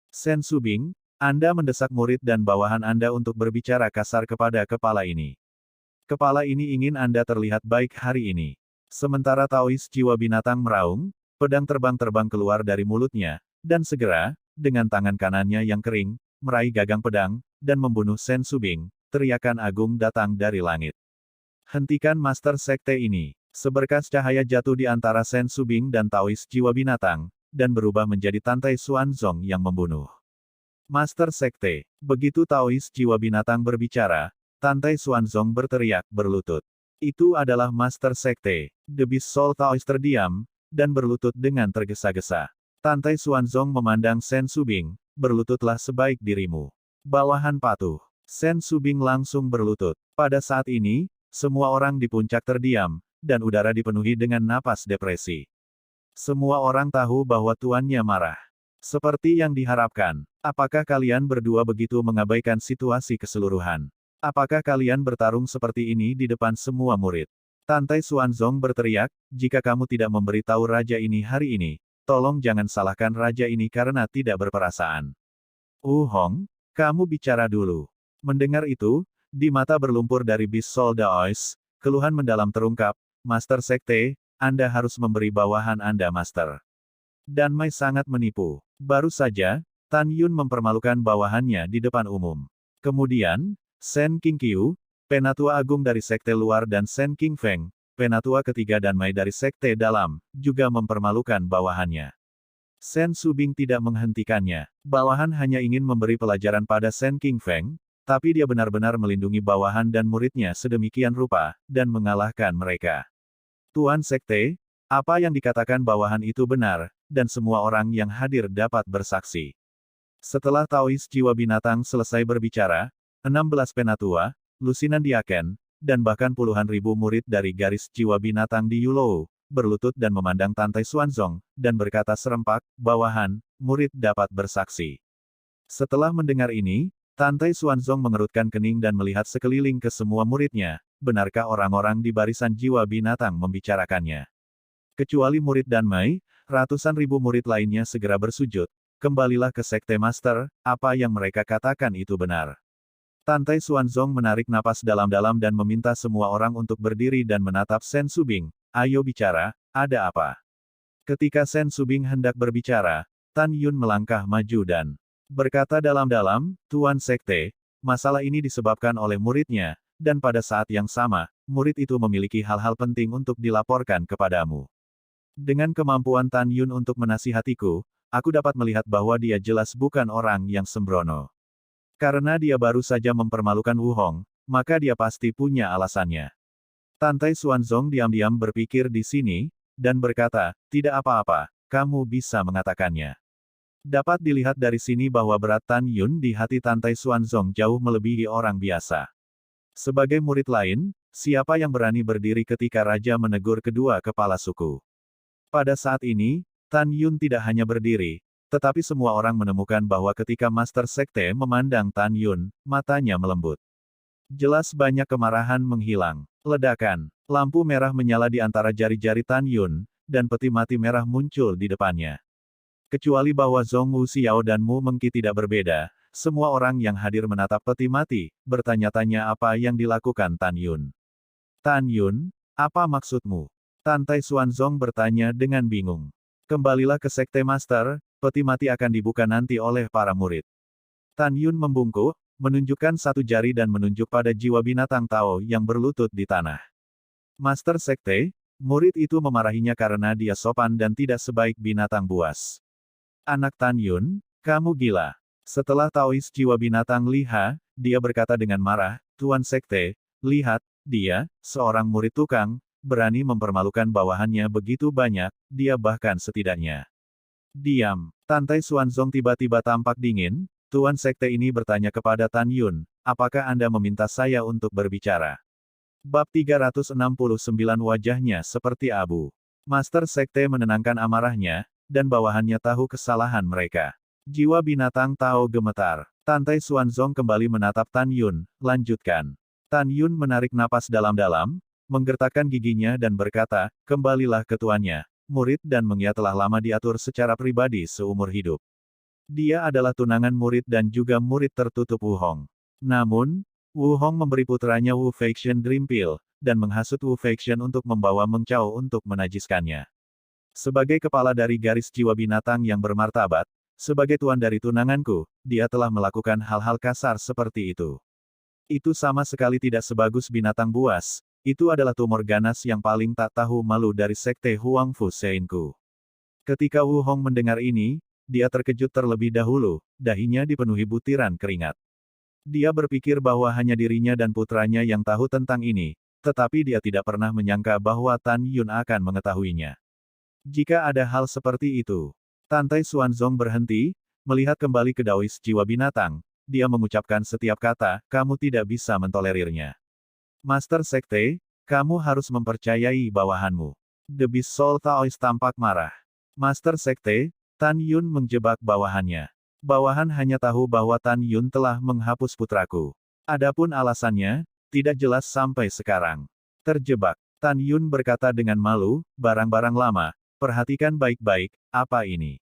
Sen Subing, Anda mendesak murid dan bawahan Anda untuk berbicara kasar kepada kepala ini. Kepala ini ingin Anda terlihat baik hari ini. Sementara Taois jiwa binatang meraung, pedang terbang-terbang keluar dari mulutnya, dan segera, dengan tangan kanannya yang kering, meraih gagang pedang, dan membunuh Sen Subing. Teriakan agung datang dari langit. Hentikan Master Sekte ini. Seberkas cahaya jatuh di antara Sen Subing dan Taois jiwa binatang, dan berubah menjadi Tantai Xuanzong yang membunuh. Master Sekte. Begitu Taois jiwa binatang berbicara, Tantai Xuanzong berteriak berlutut. Itu adalah Master Sekte. The Beast Soul Taois terdiam, dan berlutut dengan tergesa-gesa. Tantai Xuanzong memandang Sen Subing, berlututlah sebaik dirimu. Bawahan patuh. Sen Subing langsung berlutut. Pada saat ini, semua orang di puncak terdiam, dan udara dipenuhi dengan napas depresi. Semua orang tahu bahwa tuannya marah. Seperti yang diharapkan. Apakah kalian berdua begitu mengabaikan situasi keseluruhan? Apakah kalian bertarung seperti ini di depan semua murid? Tantai Xuanzong berteriak, jika kamu tidak memberitahu raja ini hari ini, tolong jangan salahkan raja ini karena tidak berperasaan. Hong, kamu bicara dulu. Mendengar itu, di mata berlumpur dari Beast Soul Daois, keluhan mendalam terungkap, Master Sekte, Anda harus memberi bawahan Anda Master. Dan Mai sangat menipu. Baru saja, Tan Yun mempermalukan bawahannya di depan umum. Kemudian, Sen King Qiu, Penatua Agung dari Sekte Luar dan Sen King Feng, Penatua ketiga dan Mai dari Sekte Dalam, juga mempermalukan bawahannya. Sen Subing tidak menghentikannya. Bawahan hanya ingin memberi pelajaran pada Sen King Feng, tapi dia benar-benar melindungi bawahan dan muridnya sedemikian rupa, dan mengalahkan mereka. Tuan Sekte, apa yang dikatakan bawahan itu benar, dan semua orang yang hadir dapat bersaksi. Setelah Taois jiwa binatang selesai berbicara, 16 penatua, lusinan diaken, dan bahkan puluhan ribu murid dari garis jiwa binatang di Yulou, berlutut dan memandang Tantai Xuanzong, dan berkata serempak, bawahan, murid dapat bersaksi. Setelah mendengar ini, Tantai Xuanzong mengerutkan kening dan melihat sekeliling ke semua muridnya, benarkah orang-orang di barisan jiwa binatang membicarakannya? Kecuali murid dan Mai, ratusan ribu murid lainnya segera bersujud, kembalilah ke Sekte Master, apa yang mereka katakan itu benar. Tantai Xuanzong menarik napas dalam-dalam dan meminta semua orang untuk berdiri dan menatap Sen Subing, ayo bicara, ada apa? Ketika Sen Subing hendak berbicara, Tan Yun melangkah maju dan berkata dalam-dalam, Tuan Sekte, masalah ini disebabkan oleh muridnya, dan pada saat yang sama, murid itu memiliki hal-hal penting untuk dilaporkan kepadamu. Dengan kemampuan Tan Yun untuk menasihatiku, aku dapat melihat bahwa dia jelas bukan orang yang sembrono. Karena dia baru saja mempermalukan Hong, maka dia pasti punya alasannya. Tantai Xuanzong diam-diam berpikir di sini, dan berkata, tidak apa-apa, kamu bisa mengatakannya. Dapat dilihat dari sini bahwa berat Tan Yun di hati Tantai Xuanzong jauh melebihi orang biasa. Sebagai murid lain, siapa yang berani berdiri ketika raja menegur kedua kepala suku? Pada saat ini, Tan Yun tidak hanya berdiri, tetapi semua orang menemukan bahwa ketika Master Sekte memandang Tan Yun, matanya melembut. Jelas banyak kemarahan menghilang. Ledakan. Lampu merah menyala di antara jari-jari Tan Yun, dan peti mati merah muncul di depannya. Kecuali bahwa Zhong Wu Xiao dan Mu Mengqi tidak berbeda, semua orang yang hadir menatap peti mati, bertanya-tanya apa yang dilakukan Tan Yun. Tan Yun, apa maksudmu? Tantai Xuanzong bertanya dengan bingung. Kembalilah ke Sekte Master, peti mati akan dibuka nanti oleh para murid. Tan Yun membungkuk, menunjukkan satu jari dan menunjuk pada jiwa binatang Tao yang berlutut di tanah. Master Sekte, murid itu memarahinya karena dia sopan dan tidak sebaik binatang buas. Anak Tan Yun, kamu gila. Setelah Taois jiwa binatang liha, dia berkata dengan marah, Tuan Sekte, lihat, dia, seorang murid tukang, berani mempermalukan bawahannya begitu banyak, dia bahkan setidaknya. Diam. Tantai Xuanzong tiba-tiba tampak dingin, Tuan Sekte ini bertanya kepada Tan Yun, apakah Anda meminta saya untuk berbicara? Bab 369 wajahnya seperti abu. Master Sekte menenangkan amarahnya, dan bawahannya tahu kesalahan mereka. Jiwa binatang Tao gemetar. Tantai Xuanzong kembali menatap Tan Yun, lanjutkan. Tan Yun menarik napas dalam-dalam, menggertakkan giginya dan berkata, kembalilah ke tuannya. Murid dan Mengya telah lama diatur secara pribadi seumur hidup. Dia adalah tunangan murid dan juga murid tertutup Wu Hong. Namun, Wu Hong memberi putranya Wu Feixian Dream Pill, dan menghasut Wu Feixian untuk membawa Meng Chao untuk menajiskannya. Sebagai kepala dari garis jiwa binatang yang bermartabat, sebagai tuan dari tunanganku, dia telah melakukan hal-hal kasar seperti itu. Itu sama sekali tidak sebagus binatang buas, itu adalah tumor ganas yang paling tak tahu malu dari sekte Huang Fu Seinku. Ketika Wu Hong mendengar ini, dia terkejut terlebih dahulu, dahinya dipenuhi butiran keringat. Dia berpikir bahwa hanya dirinya dan putranya yang tahu tentang ini, tetapi dia tidak pernah menyangka bahwa Tan Yun akan mengetahuinya. Jika ada hal seperti itu, Tantai Xuanzong berhenti, melihat kembali ke Daois jiwa binatang, dia mengucapkan setiap kata, kamu tidak bisa mentolerirnya. Master Sekte, kamu harus mempercayai bawahanmu. The Beast Soul Taoist tampak marah. Master Sekte, Tan Yun menjebak bawahannya. Bawahan hanya tahu bahwa Tan Yun telah menghapus putraku. Adapun alasannya, tidak jelas sampai sekarang. Terjebak. Tan Yun berkata dengan malu, barang-barang lama, perhatikan baik-baik, apa ini?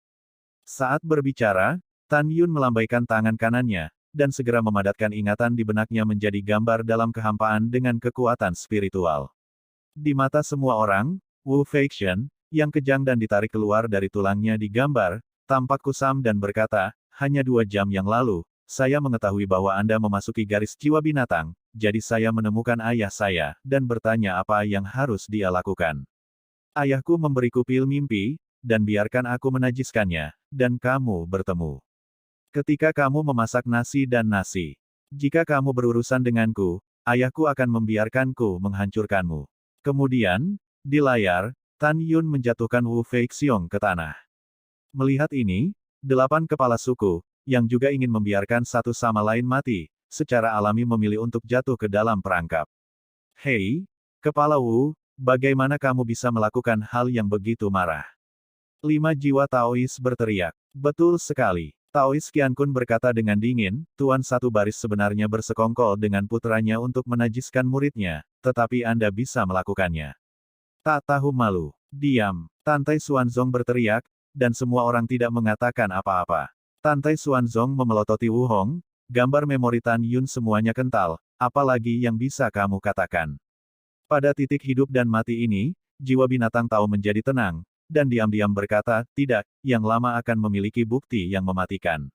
Saat berbicara, Tan Yun melambaikan tangan kanannya, dan segera memadatkan ingatan di benaknya menjadi gambar dalam kehampaan dengan kekuatan spiritual. Di mata semua orang, Wu Feixian, yang kejang dan ditarik keluar dari tulangnya digambar, tampak kusam dan berkata, hanya 2 jam yang lalu, saya mengetahui bahwa Anda memasuki garis jiwa binatang, jadi saya menemukan ayah saya, dan bertanya apa yang harus dia lakukan. Ayahku memberiku pil mimpi, dan biarkan aku menajiskannya, dan kamu bertemu. Ketika kamu memasak nasi dan nasi. Jika kamu berurusan denganku, ayahku akan membiarkanku menghancurkanmu. Kemudian, di layar, Tan Yun menjatuhkan Wu Feixiong ke tanah. Melihat ini, 8 kepala suku, yang juga ingin membiarkan satu sama lain mati, secara alami memilih untuk jatuh ke dalam perangkap. Hei, Kepala Wu, bagaimana kamu bisa melakukan hal yang begitu marah? 5 jiwa Taois berteriak. Betul sekali. Taois Qiankun berkata dengan dingin, Tuan Satu Baris sebenarnya bersekongkol dengan putranya untuk menajiskan muridnya, tetapi Anda bisa melakukannya. Tak tahu malu. Diam. Tantai Xuanzong berteriak, dan semua orang tidak mengatakan apa-apa. Tantai Xuanzong memelototi Wu Hong, gambar memori Tan Yun semuanya kental, apalagi yang bisa kamu katakan. Pada titik hidup dan mati ini, jiwa binatang tahu menjadi tenang, dan diam-diam berkata, tidak, yang lama akan memiliki bukti yang mematikan.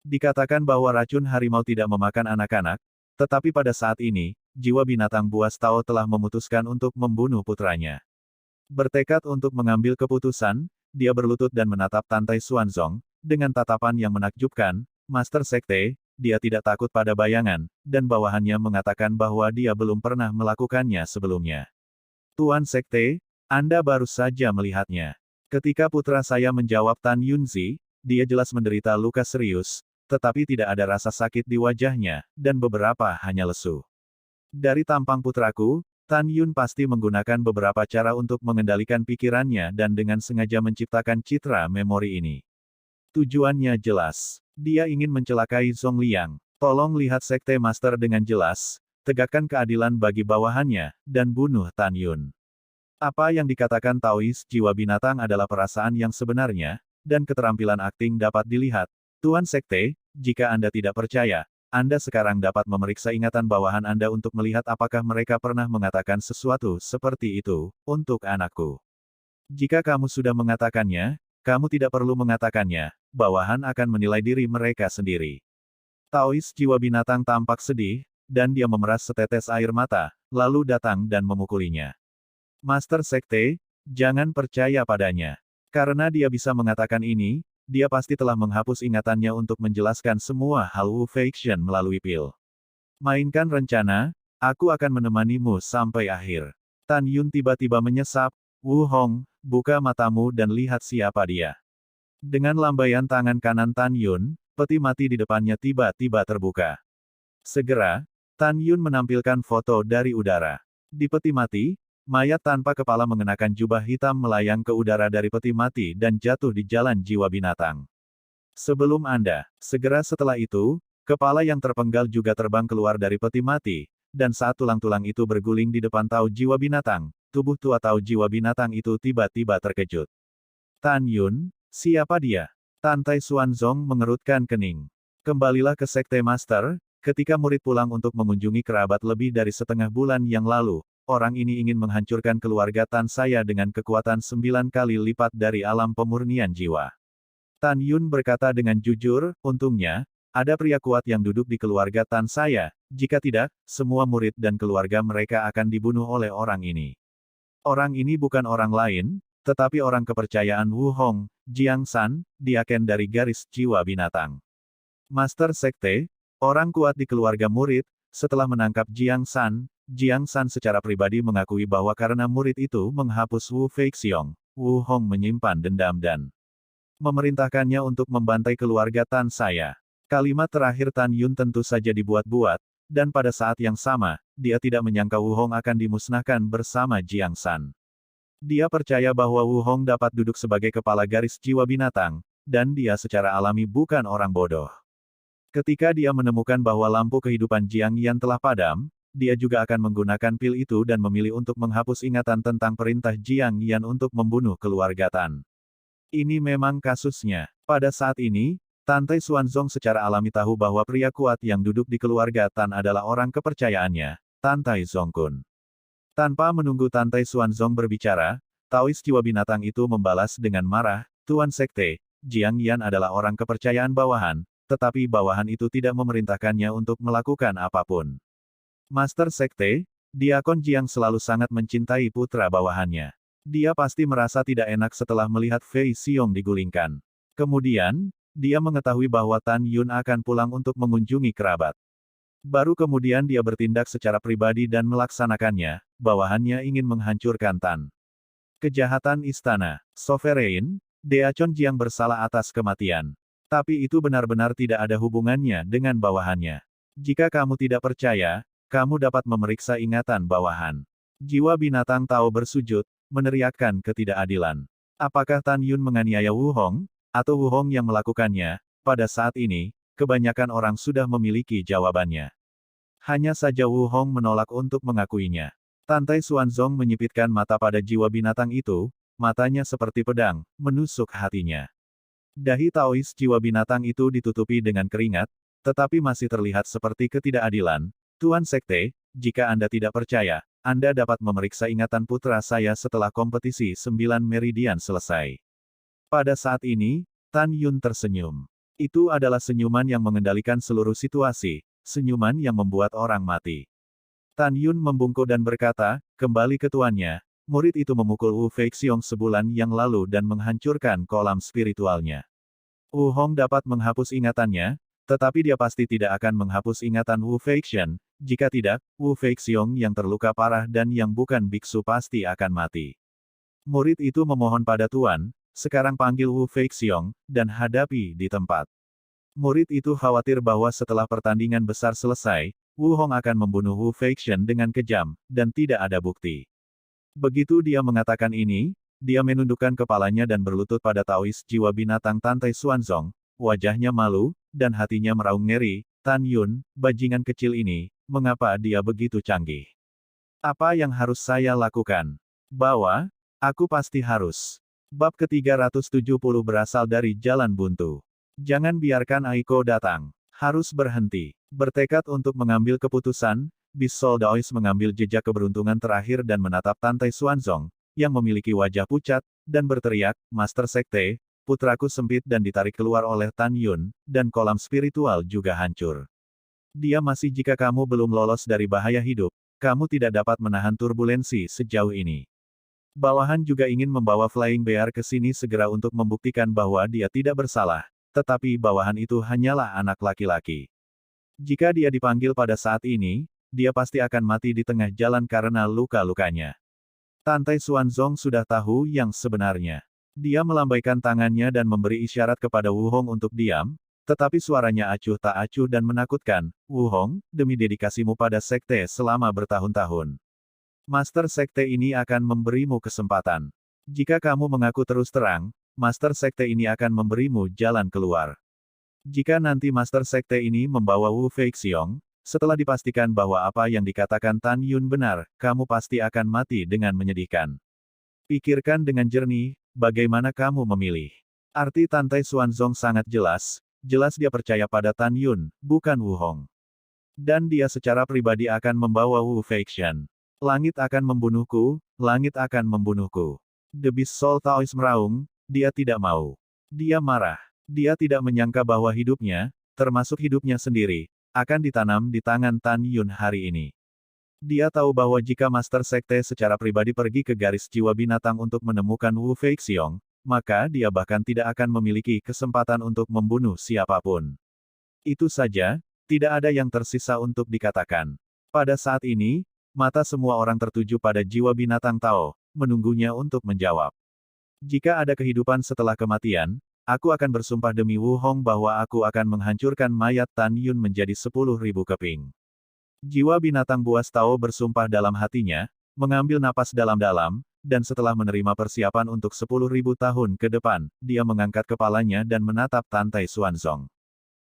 Dikatakan bahwa racun harimau tidak memakan anak-anak, tetapi pada saat ini, jiwa binatang buas Tao telah memutuskan untuk membunuh putranya. Bertekad untuk mengambil keputusan, dia berlutut dan menatap Tantai Xuanzong, dengan tatapan yang menakjubkan, Master Sekte, dia tidak takut pada bayangan, dan bawahannya mengatakan bahwa dia belum pernah melakukannya sebelumnya. Tuan Sekte, Anda baru saja melihatnya. Ketika putra saya menjawab Tan Yunzi, dia jelas menderita luka serius, tetapi tidak ada rasa sakit di wajahnya, dan beberapa hanya lesu. Dari tampang putraku, Tan Yun pasti menggunakan beberapa cara untuk mengendalikan pikirannya dan dengan sengaja menciptakan citra memori ini. Tujuannya jelas. Dia ingin mencelakai Zhong Liang. Tolong lihat Sekte Master dengan jelas, tegakkan keadilan bagi bawahannya, dan bunuh Tan Yun. Apa yang dikatakan Taois jiwa binatang adalah perasaan yang sebenarnya, dan keterampilan akting dapat dilihat. Tuan Sekte, jika Anda tidak percaya, Anda sekarang dapat memeriksa ingatan bawahan Anda untuk melihat apakah mereka pernah mengatakan sesuatu seperti itu, untuk anakku. Jika kamu sudah mengatakannya, kamu tidak perlu mengatakannya, bawahan akan menilai diri mereka sendiri. Taois jiwa binatang tampak sedih, dan dia memeras setetes air mata, lalu datang dan memukulinya. Master Sekte, jangan percaya padanya. Karena dia bisa mengatakan ini, dia pasti telah menghapus ingatannya untuk menjelaskan semua hal Wu Feixian melalui pil. Mainkan rencana, aku akan menemanimu sampai akhir. Tan Yun tiba-tiba menyesap, Wu Hong, buka matamu dan lihat siapa dia. Dengan lambaian tangan kanan Tan Yun, peti mati di depannya tiba-tiba terbuka. Segera, Tan Yun menampilkan foto dari udara. Di peti mati, mayat tanpa kepala mengenakan jubah hitam melayang ke udara dari peti mati dan jatuh di jalan jiwa binatang. Sebelum Anda, segera setelah itu, kepala yang terpenggal juga terbang keluar dari peti mati, dan saat tulang-tulang itu berguling di depan tahu jiwa binatang, tubuh tua tahu jiwa binatang itu tiba-tiba terkejut. Tan Yun, siapa dia? Tantai Xuanzong mengerutkan kening. Kembalilah ke Sekte Master, ketika murid pulang untuk mengunjungi kerabat lebih dari setengah bulan yang lalu, orang ini ingin menghancurkan keluarga Tan saya dengan kekuatan 9 kali lipat dari alam pemurnian jiwa. Tan Yun berkata dengan jujur, untungnya, ada pria kuat yang duduk di keluarga Tan saya, jika tidak, semua murid dan keluarga mereka akan dibunuh oleh orang ini. Orang ini bukan orang lain, tetapi orang kepercayaan Wu Hong, Jiang San, diaken dari garis jiwa binatang. Master Sekte, orang kuat di keluarga murid, setelah menangkap Jiang San secara pribadi mengakui bahwa karena murid itu menghapus Wu Feixiong, Wu Hong menyimpan dendam dan memerintahkannya untuk membantai keluarga Tan saya. Kalimat terakhir Tan Yun tentu saja dibuat-buat, dan pada saat yang sama, dia tidak menyangka Wu Hong akan dimusnahkan bersama Jiang San. Dia percaya bahwa Wu Hong dapat duduk sebagai kepala garis jiwa binatang, dan dia secara alami bukan orang bodoh. Ketika dia menemukan bahwa lampu kehidupan Jiang Yan telah padam, dia juga akan menggunakan pil itu dan memilih untuk menghapus ingatan tentang perintah Jiang Yan untuk membunuh keluarga Tan. Ini memang kasusnya. Pada saat ini, Tantai Xuanzong secara alami tahu bahwa pria kuat yang duduk di keluarga Tan adalah orang kepercayaannya, Tantai Zongkun. Tanpa menunggu Tantai Xuanzong berbicara, Taois jiwa binatang itu membalas dengan marah, Tuan Sekte, Jiang Yan adalah orang kepercayaan bawahan, tetapi bawahan itu tidak memerintahkannya untuk melakukan apapun. Master Sekte, Diakon Jiang selalu sangat mencintai putra bawahannya. Dia pasti merasa tidak enak setelah melihat Fei Xiong digulingkan. Kemudian, dia mengetahui bahwa Tan Yun akan pulang untuk mengunjungi kerabat. Baru kemudian dia bertindak secara pribadi dan melaksanakannya, bawahannya ingin menghancurkan Tan. Kejahatan istana, Sovereign, Deacon Jiang bersalah atas kematian. Tapi itu benar-benar tidak ada hubungannya dengan bawahannya. Jika kamu tidak percaya, kamu dapat memeriksa ingatan bawahan. Jiwa binatang tahu bersujud, meneriakkan ketidakadilan. Apakah Tan Yun menganiaya Wu Hong, atau Wu Hong yang melakukannya? Pada saat ini, kebanyakan orang sudah memiliki jawabannya. Hanya saja Wu Hong menolak untuk mengakuinya. Tantai Xuanzong menyipitkan mata pada jiwa binatang itu, matanya seperti pedang, menusuk hatinya. Dahi Taois jiwa binatang itu ditutupi dengan keringat, tetapi masih terlihat seperti ketidakadilan. Tuan Sekte, jika Anda tidak percaya, Anda dapat memeriksa ingatan putra saya setelah kompetisi 9 meridian selesai. Pada saat ini, Tan Yun tersenyum. Itu adalah senyuman yang mengendalikan seluruh situasi, senyuman yang membuat orang mati. Tan Yun membungkuk dan berkata, kembali ke tuannya, murid itu memukul Wu Feixiong sebulan yang lalu dan menghancurkan kolam spiritualnya. Wu Hong dapat menghapus ingatannya, tetapi dia pasti tidak akan menghapus ingatan Wu Feixiong. Jika tidak, Wu Feixiong yang terluka parah dan yang bukan biksu pasti akan mati. Murid itu memohon pada Tuan, sekarang panggil Wu Feixiong, dan hadapi di tempat. Murid itu khawatir bahwa setelah pertandingan besar selesai, Wu Hong akan membunuh Wu Feixiong dengan kejam, dan tidak ada bukti. Begitu dia mengatakan ini, dia menundukkan kepalanya dan berlutut pada Taois jiwa binatang Tantai Xuanzong, wajahnya malu, dan hatinya meraung ngeri. Tan Yun, bajingan kecil ini, mengapa dia begitu canggih? Apa yang harus saya lakukan? Bawa? Aku pasti harus. Bab ke-370 berasal dari Jalan Buntu. Jangan biarkan Aiko datang. Harus berhenti. Bertekad untuk mengambil keputusan, Bis Sol Daois mengambil jejak keberuntungan terakhir dan menatap Tantai Xuanzong, yang memiliki wajah pucat, dan berteriak, Master Sekte, putraku sempit dan ditarik keluar oleh Tan Yun, dan kolam spiritual juga hancur. Dia masih jika kamu belum lolos dari bahaya hidup, kamu tidak dapat menahan turbulensi sejauh ini. Bawahan juga ingin membawa Flying Bear ke sini segera untuk membuktikan bahwa dia tidak bersalah, tetapi bawahan itu hanyalah anak laki-laki. Jika dia dipanggil pada saat ini, dia pasti akan mati di tengah jalan karena luka-lukanya. Tantai Xuanzong sudah tahu yang sebenarnya. Dia melambaikan tangannya dan memberi isyarat kepada Wu Hong untuk diam, tetapi suaranya acuh tak acuh dan menakutkan, Wu Hong, demi dedikasimu pada sekte selama bertahun-tahun. Master Sekte ini akan memberimu kesempatan. Jika kamu mengaku terus terang, Master Sekte ini akan memberimu jalan keluar. Jika nanti Master Sekte ini membawa Wu Feixiong, setelah dipastikan bahwa apa yang dikatakan Tan Yun benar, kamu pasti akan mati dengan menyedihkan. Pikirkan dengan jernih, bagaimana kamu memilih. Arti Tantai Xuanzong sangat jelas, jelas dia percaya pada Tan Yun, bukan Wu Hong. Dan dia secara pribadi akan membawa Wu Feixian. Langit akan membunuhku, langit akan membunuhku. The Beast Soul Taoist meraung, dia tidak mau. Dia marah. Dia tidak menyangka bahwa hidupnya, termasuk hidupnya sendiri, akan ditanam di tangan Tan Yun hari ini. Dia tahu bahwa jika Master Sekte secara pribadi pergi ke garis jiwa binatang untuk menemukan Wu Feixiong, maka dia bahkan tidak akan memiliki kesempatan untuk membunuh siapapun. Itu saja, tidak ada yang tersisa untuk dikatakan. Pada saat ini, mata semua orang tertuju pada jiwa binatang Tao, menunggunya untuk menjawab. Jika ada kehidupan setelah kematian, aku akan bersumpah demi Wu Hong bahwa aku akan menghancurkan mayat Tan Yun menjadi 10.000 keping. Jiwa binatang buas Tao bersumpah dalam hatinya, mengambil napas dalam-dalam, dan setelah menerima persiapan untuk 10.000 tahun ke depan, dia mengangkat kepalanya dan menatap Tantai Xuanzong.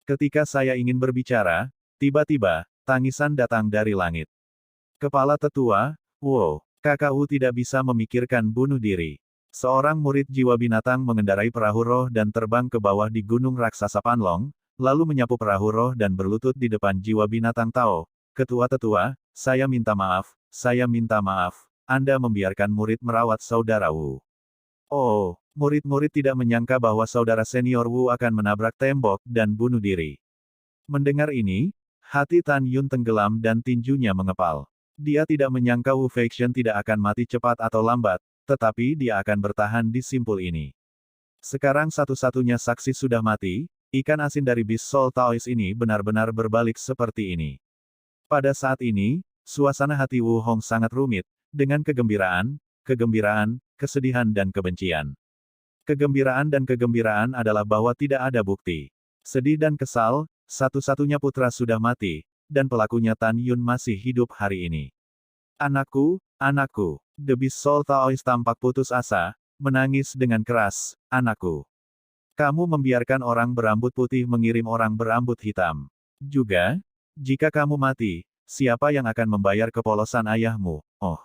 Ketika saya ingin berbicara, tiba-tiba, tangisan datang dari langit. Kepala tetua, wow, kakak Wu tidak bisa memikirkan bunuh diri. Seorang murid jiwa binatang mengendarai perahu roh dan terbang ke bawah di gunung raksasa Panlong, lalu menyapu perahu roh dan berlutut di depan jiwa binatang Tao. Ketua tetua, saya minta maaf, Anda membiarkan murid merawat saudara Wu. Oh, murid-murid tidak menyangka bahwa saudara senior Wu akan menabrak tembok dan bunuh diri. Mendengar ini, hati Tan Yun tenggelam dan tinjunya mengepal. Dia tidak menyangka Wu Feixian tidak akan mati cepat atau lambat, tetapi dia akan bertahan di simpul ini. Sekarang satu-satunya saksi sudah mati, ikan asin dari Beast Soul Taoist ini benar-benar berbalik seperti ini. Pada saat ini, suasana hati Wu Hong sangat rumit, dengan kegembiraan, kesedihan dan kebencian. Kegembiraan dan kegembiraan adalah bahwa tidak ada bukti. Sedih dan kesal, satu-satunya putra sudah mati, dan pelakunya Tan Yun masih hidup hari ini. Anakku, anakku, The Beast Soul Taoist tampak putus asa, menangis dengan keras, anakku. Kamu membiarkan orang berambut putih mengirim orang berambut hitam. Juga, jika kamu mati, siapa yang akan membayar kepolosan ayahmu? Oh.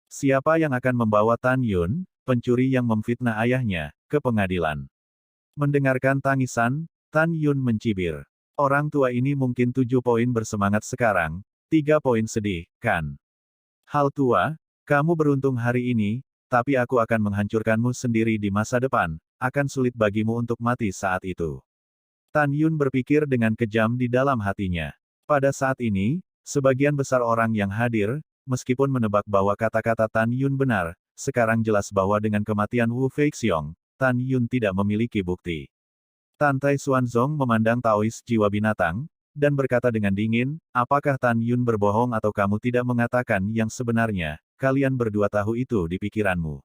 Siapa yang akan membawa Tan Yun, pencuri yang memfitnah ayahnya, ke pengadilan? Mendengarkan tangisan, Tan Yun mencibir. Orang tua ini mungkin 7 poin bersemangat sekarang, 3 poin sedih, kan? Hal tua, kamu beruntung hari ini, tapi aku akan menghancurkanmu sendiri di masa depan, akan sulit bagimu untuk mati saat itu. Tan Yun berpikir dengan kejam di dalam hatinya. Pada saat ini, sebagian besar orang yang hadir, meskipun menebak bahwa kata-kata Tan Yun benar, sekarang jelas bahwa dengan kematian Wu Feixiong, Tan Yun tidak memiliki bukti. Tantai Xuanzong memandang Taois jiwa binatang, dan berkata dengan dingin, apakah Tan Yun berbohong atau kamu tidak mengatakan yang sebenarnya, kalian berdua tahu itu di pikiranmu.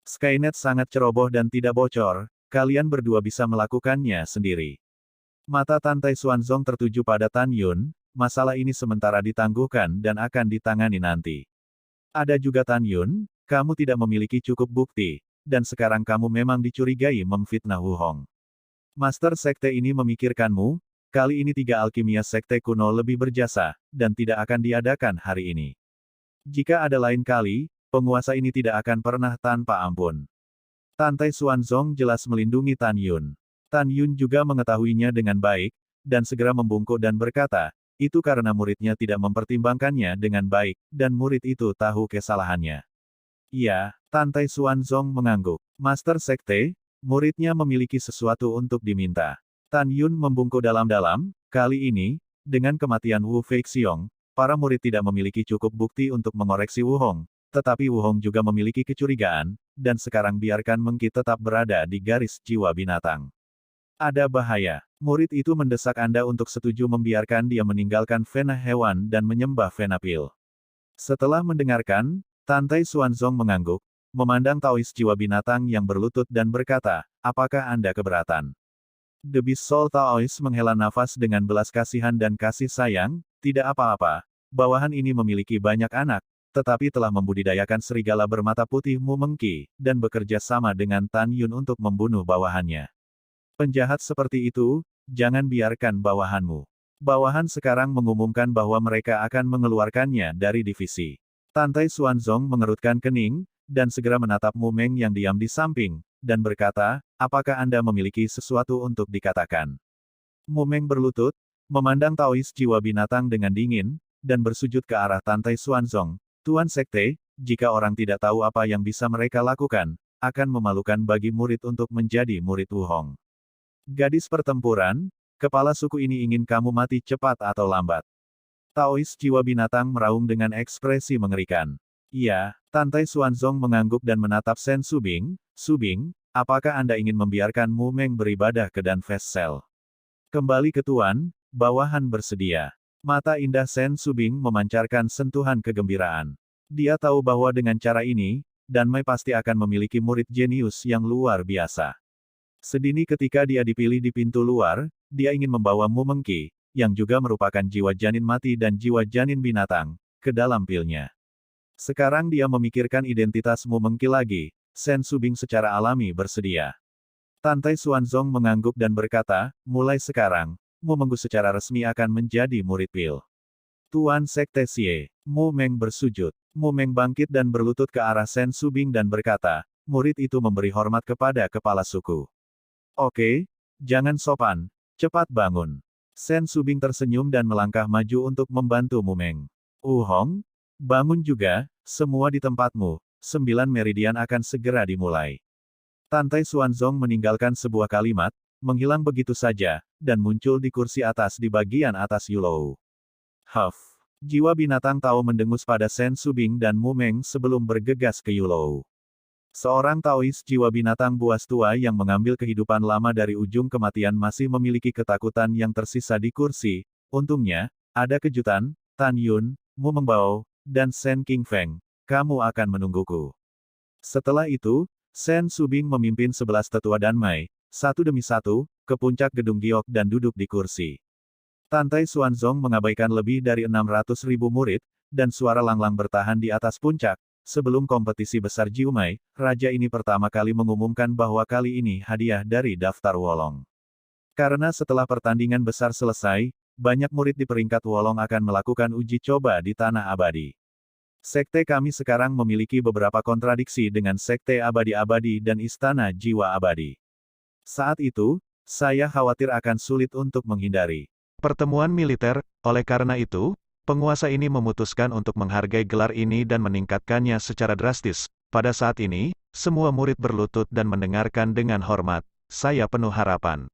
Skynet sangat ceroboh dan tidak bocor, kalian berdua bisa melakukannya sendiri. Mata Tantai Xuanzong tertuju pada Tan Yun, masalah ini sementara ditangguhkan dan akan ditangani nanti. Ada juga Tan Yun, kamu tidak memiliki cukup bukti, dan sekarang kamu memang dicurigai memfitnah Wu Hong. Master Sekte ini memikirkanmu, kali ini 3 alkimia Sekte kuno lebih berjasa, dan tidak akan diadakan hari ini. Jika ada lain kali, penguasa ini tidak akan pernah tanpa ampun. Tantai Xuanzong jelas melindungi Tan Yun. Tan Yun juga mengetahuinya dengan baik, dan segera membungkuk dan berkata, itu karena muridnya tidak mempertimbangkannya dengan baik, dan murid itu tahu kesalahannya. Iya, Tantai Xuanzong mengangguk. Master Sekte, muridnya memiliki sesuatu untuk diminta. Tan Yun membungkuk dalam-dalam, kali ini, dengan kematian Wu Feixiong, para murid tidak memiliki cukup bukti untuk mengoreksi Wu Hong, tetapi Wu Hong juga memiliki kecurigaan, dan sekarang biarkan Mengki tetap berada di garis jiwa binatang. Ada bahaya. Murid itu mendesak Anda untuk setuju membiarkan dia meninggalkan vena hewan dan menyembah vena pil. Setelah mendengarkan, Tantai Xuanzong mengangguk, memandang Taois jiwa binatang yang berlutut dan berkata, apakah Anda keberatan? The Beast Soul Taois menghela nafas dengan belas kasihan dan kasih sayang, tidak apa-apa, bawahan ini memiliki banyak anak, tetapi telah membudidayakan serigala bermata putih Mu Mengki, dan bekerja sama dengan Tan Yun untuk membunuh bawahannya. Penjahat seperti itu, jangan biarkan bawahanmu. Bawahan sekarang mengumumkan bahwa mereka akan mengeluarkannya dari divisi. Tantai Xuanzong mengerutkan kening, dan segera menatap Mu Meng yang diam di samping, dan berkata, apakah Anda memiliki sesuatu untuk dikatakan? Mu Meng berlutut, memandang Taois jiwa binatang dengan dingin, dan bersujud ke arah Tantai Xuanzong. Tuan Sekte, jika orang tidak tahu apa yang bisa mereka lakukan, akan memalukan bagi murid untuk menjadi murid Wuhong. Gadis pertempuran, kepala suku ini ingin kamu mati cepat atau lambat. Taois jiwa binatang meraung dengan ekspresi mengerikan. Iya, Tantai Xuanzong mengangguk dan menatap Sen Subing. Subing, apakah Anda ingin membiarkan Mu Meng beribadah ke Dan Fast Cell? Kembali ke Tuan, bawahan bersedia. Mata indah Sen Subing memancarkan sentuhan kegembiraan. Dia tahu bahwa dengan cara ini, Dan Mei pasti akan memiliki murid jenius yang luar biasa. Sedini ketika dia dipilih di pintu luar, dia ingin membawa Mu Mengki, yang juga merupakan jiwa janin mati dan jiwa janin binatang, ke dalam pilnya. Sekarang dia memikirkan identitas Mu Mengki lagi, Sen Subing secara alami bersedia. Tantai Xuanzong mengangguk dan berkata, mulai sekarang, Mu Menggu secara resmi akan menjadi murid pil. Tuan Sekte Xie, Mu Meng bersujud. Mu Meng bangkit dan berlutut ke arah Sen Subing dan berkata, murid itu memberi hormat kepada kepala suku. Oke, jangan sopan, cepat bangun. Sen Subing tersenyum dan melangkah maju untuk membantu Mu Meng. Wuhong, bangun juga, semua di tempatmu, 9 meridian akan segera dimulai. Tantai Xuanzong meninggalkan sebuah kalimat, menghilang begitu saja, dan muncul di kursi atas di bagian atas Yulou. Huff. Jiwa binatang tahu mendengus pada Sen Subing dan Mu Meng sebelum bergegas ke Yulou. Seorang Taois jiwa binatang buas tua yang mengambil kehidupan lama dari ujung kematian masih memiliki ketakutan yang tersisa di kursi. Untungnya, ada kejutan, Tan Yun, Mu Mengbao, dan Sen King Feng. Kamu akan menungguku. Setelah itu, Sen Subing memimpin 11 tetua Dan Mei, satu demi satu, ke puncak gedung giok dan duduk di kursi. Tantai Xuanzong mengabaikan lebih dari 600.000 murid, dan suara Langlang bertahan di atas puncak. Sebelum kompetisi besar Jiumai, raja ini pertama kali mengumumkan bahwa kali ini hadiah dari daftar Wolong. Karena setelah pertandingan besar selesai, banyak murid di peringkat Wolong akan melakukan uji coba di Tanah Abadi. Sekte kami sekarang memiliki beberapa kontradiksi dengan Sekte Abadi-Abadi dan Istana Jiwa Abadi. Saat itu, saya khawatir akan sulit untuk menghindari pertemuan militer. Oleh karena itu, penguasa ini memutuskan untuk menghargai gelar ini dan meningkatkannya secara drastis. Pada saat ini, semua murid berlutut dan mendengarkan dengan hormat. Saya penuh harapan.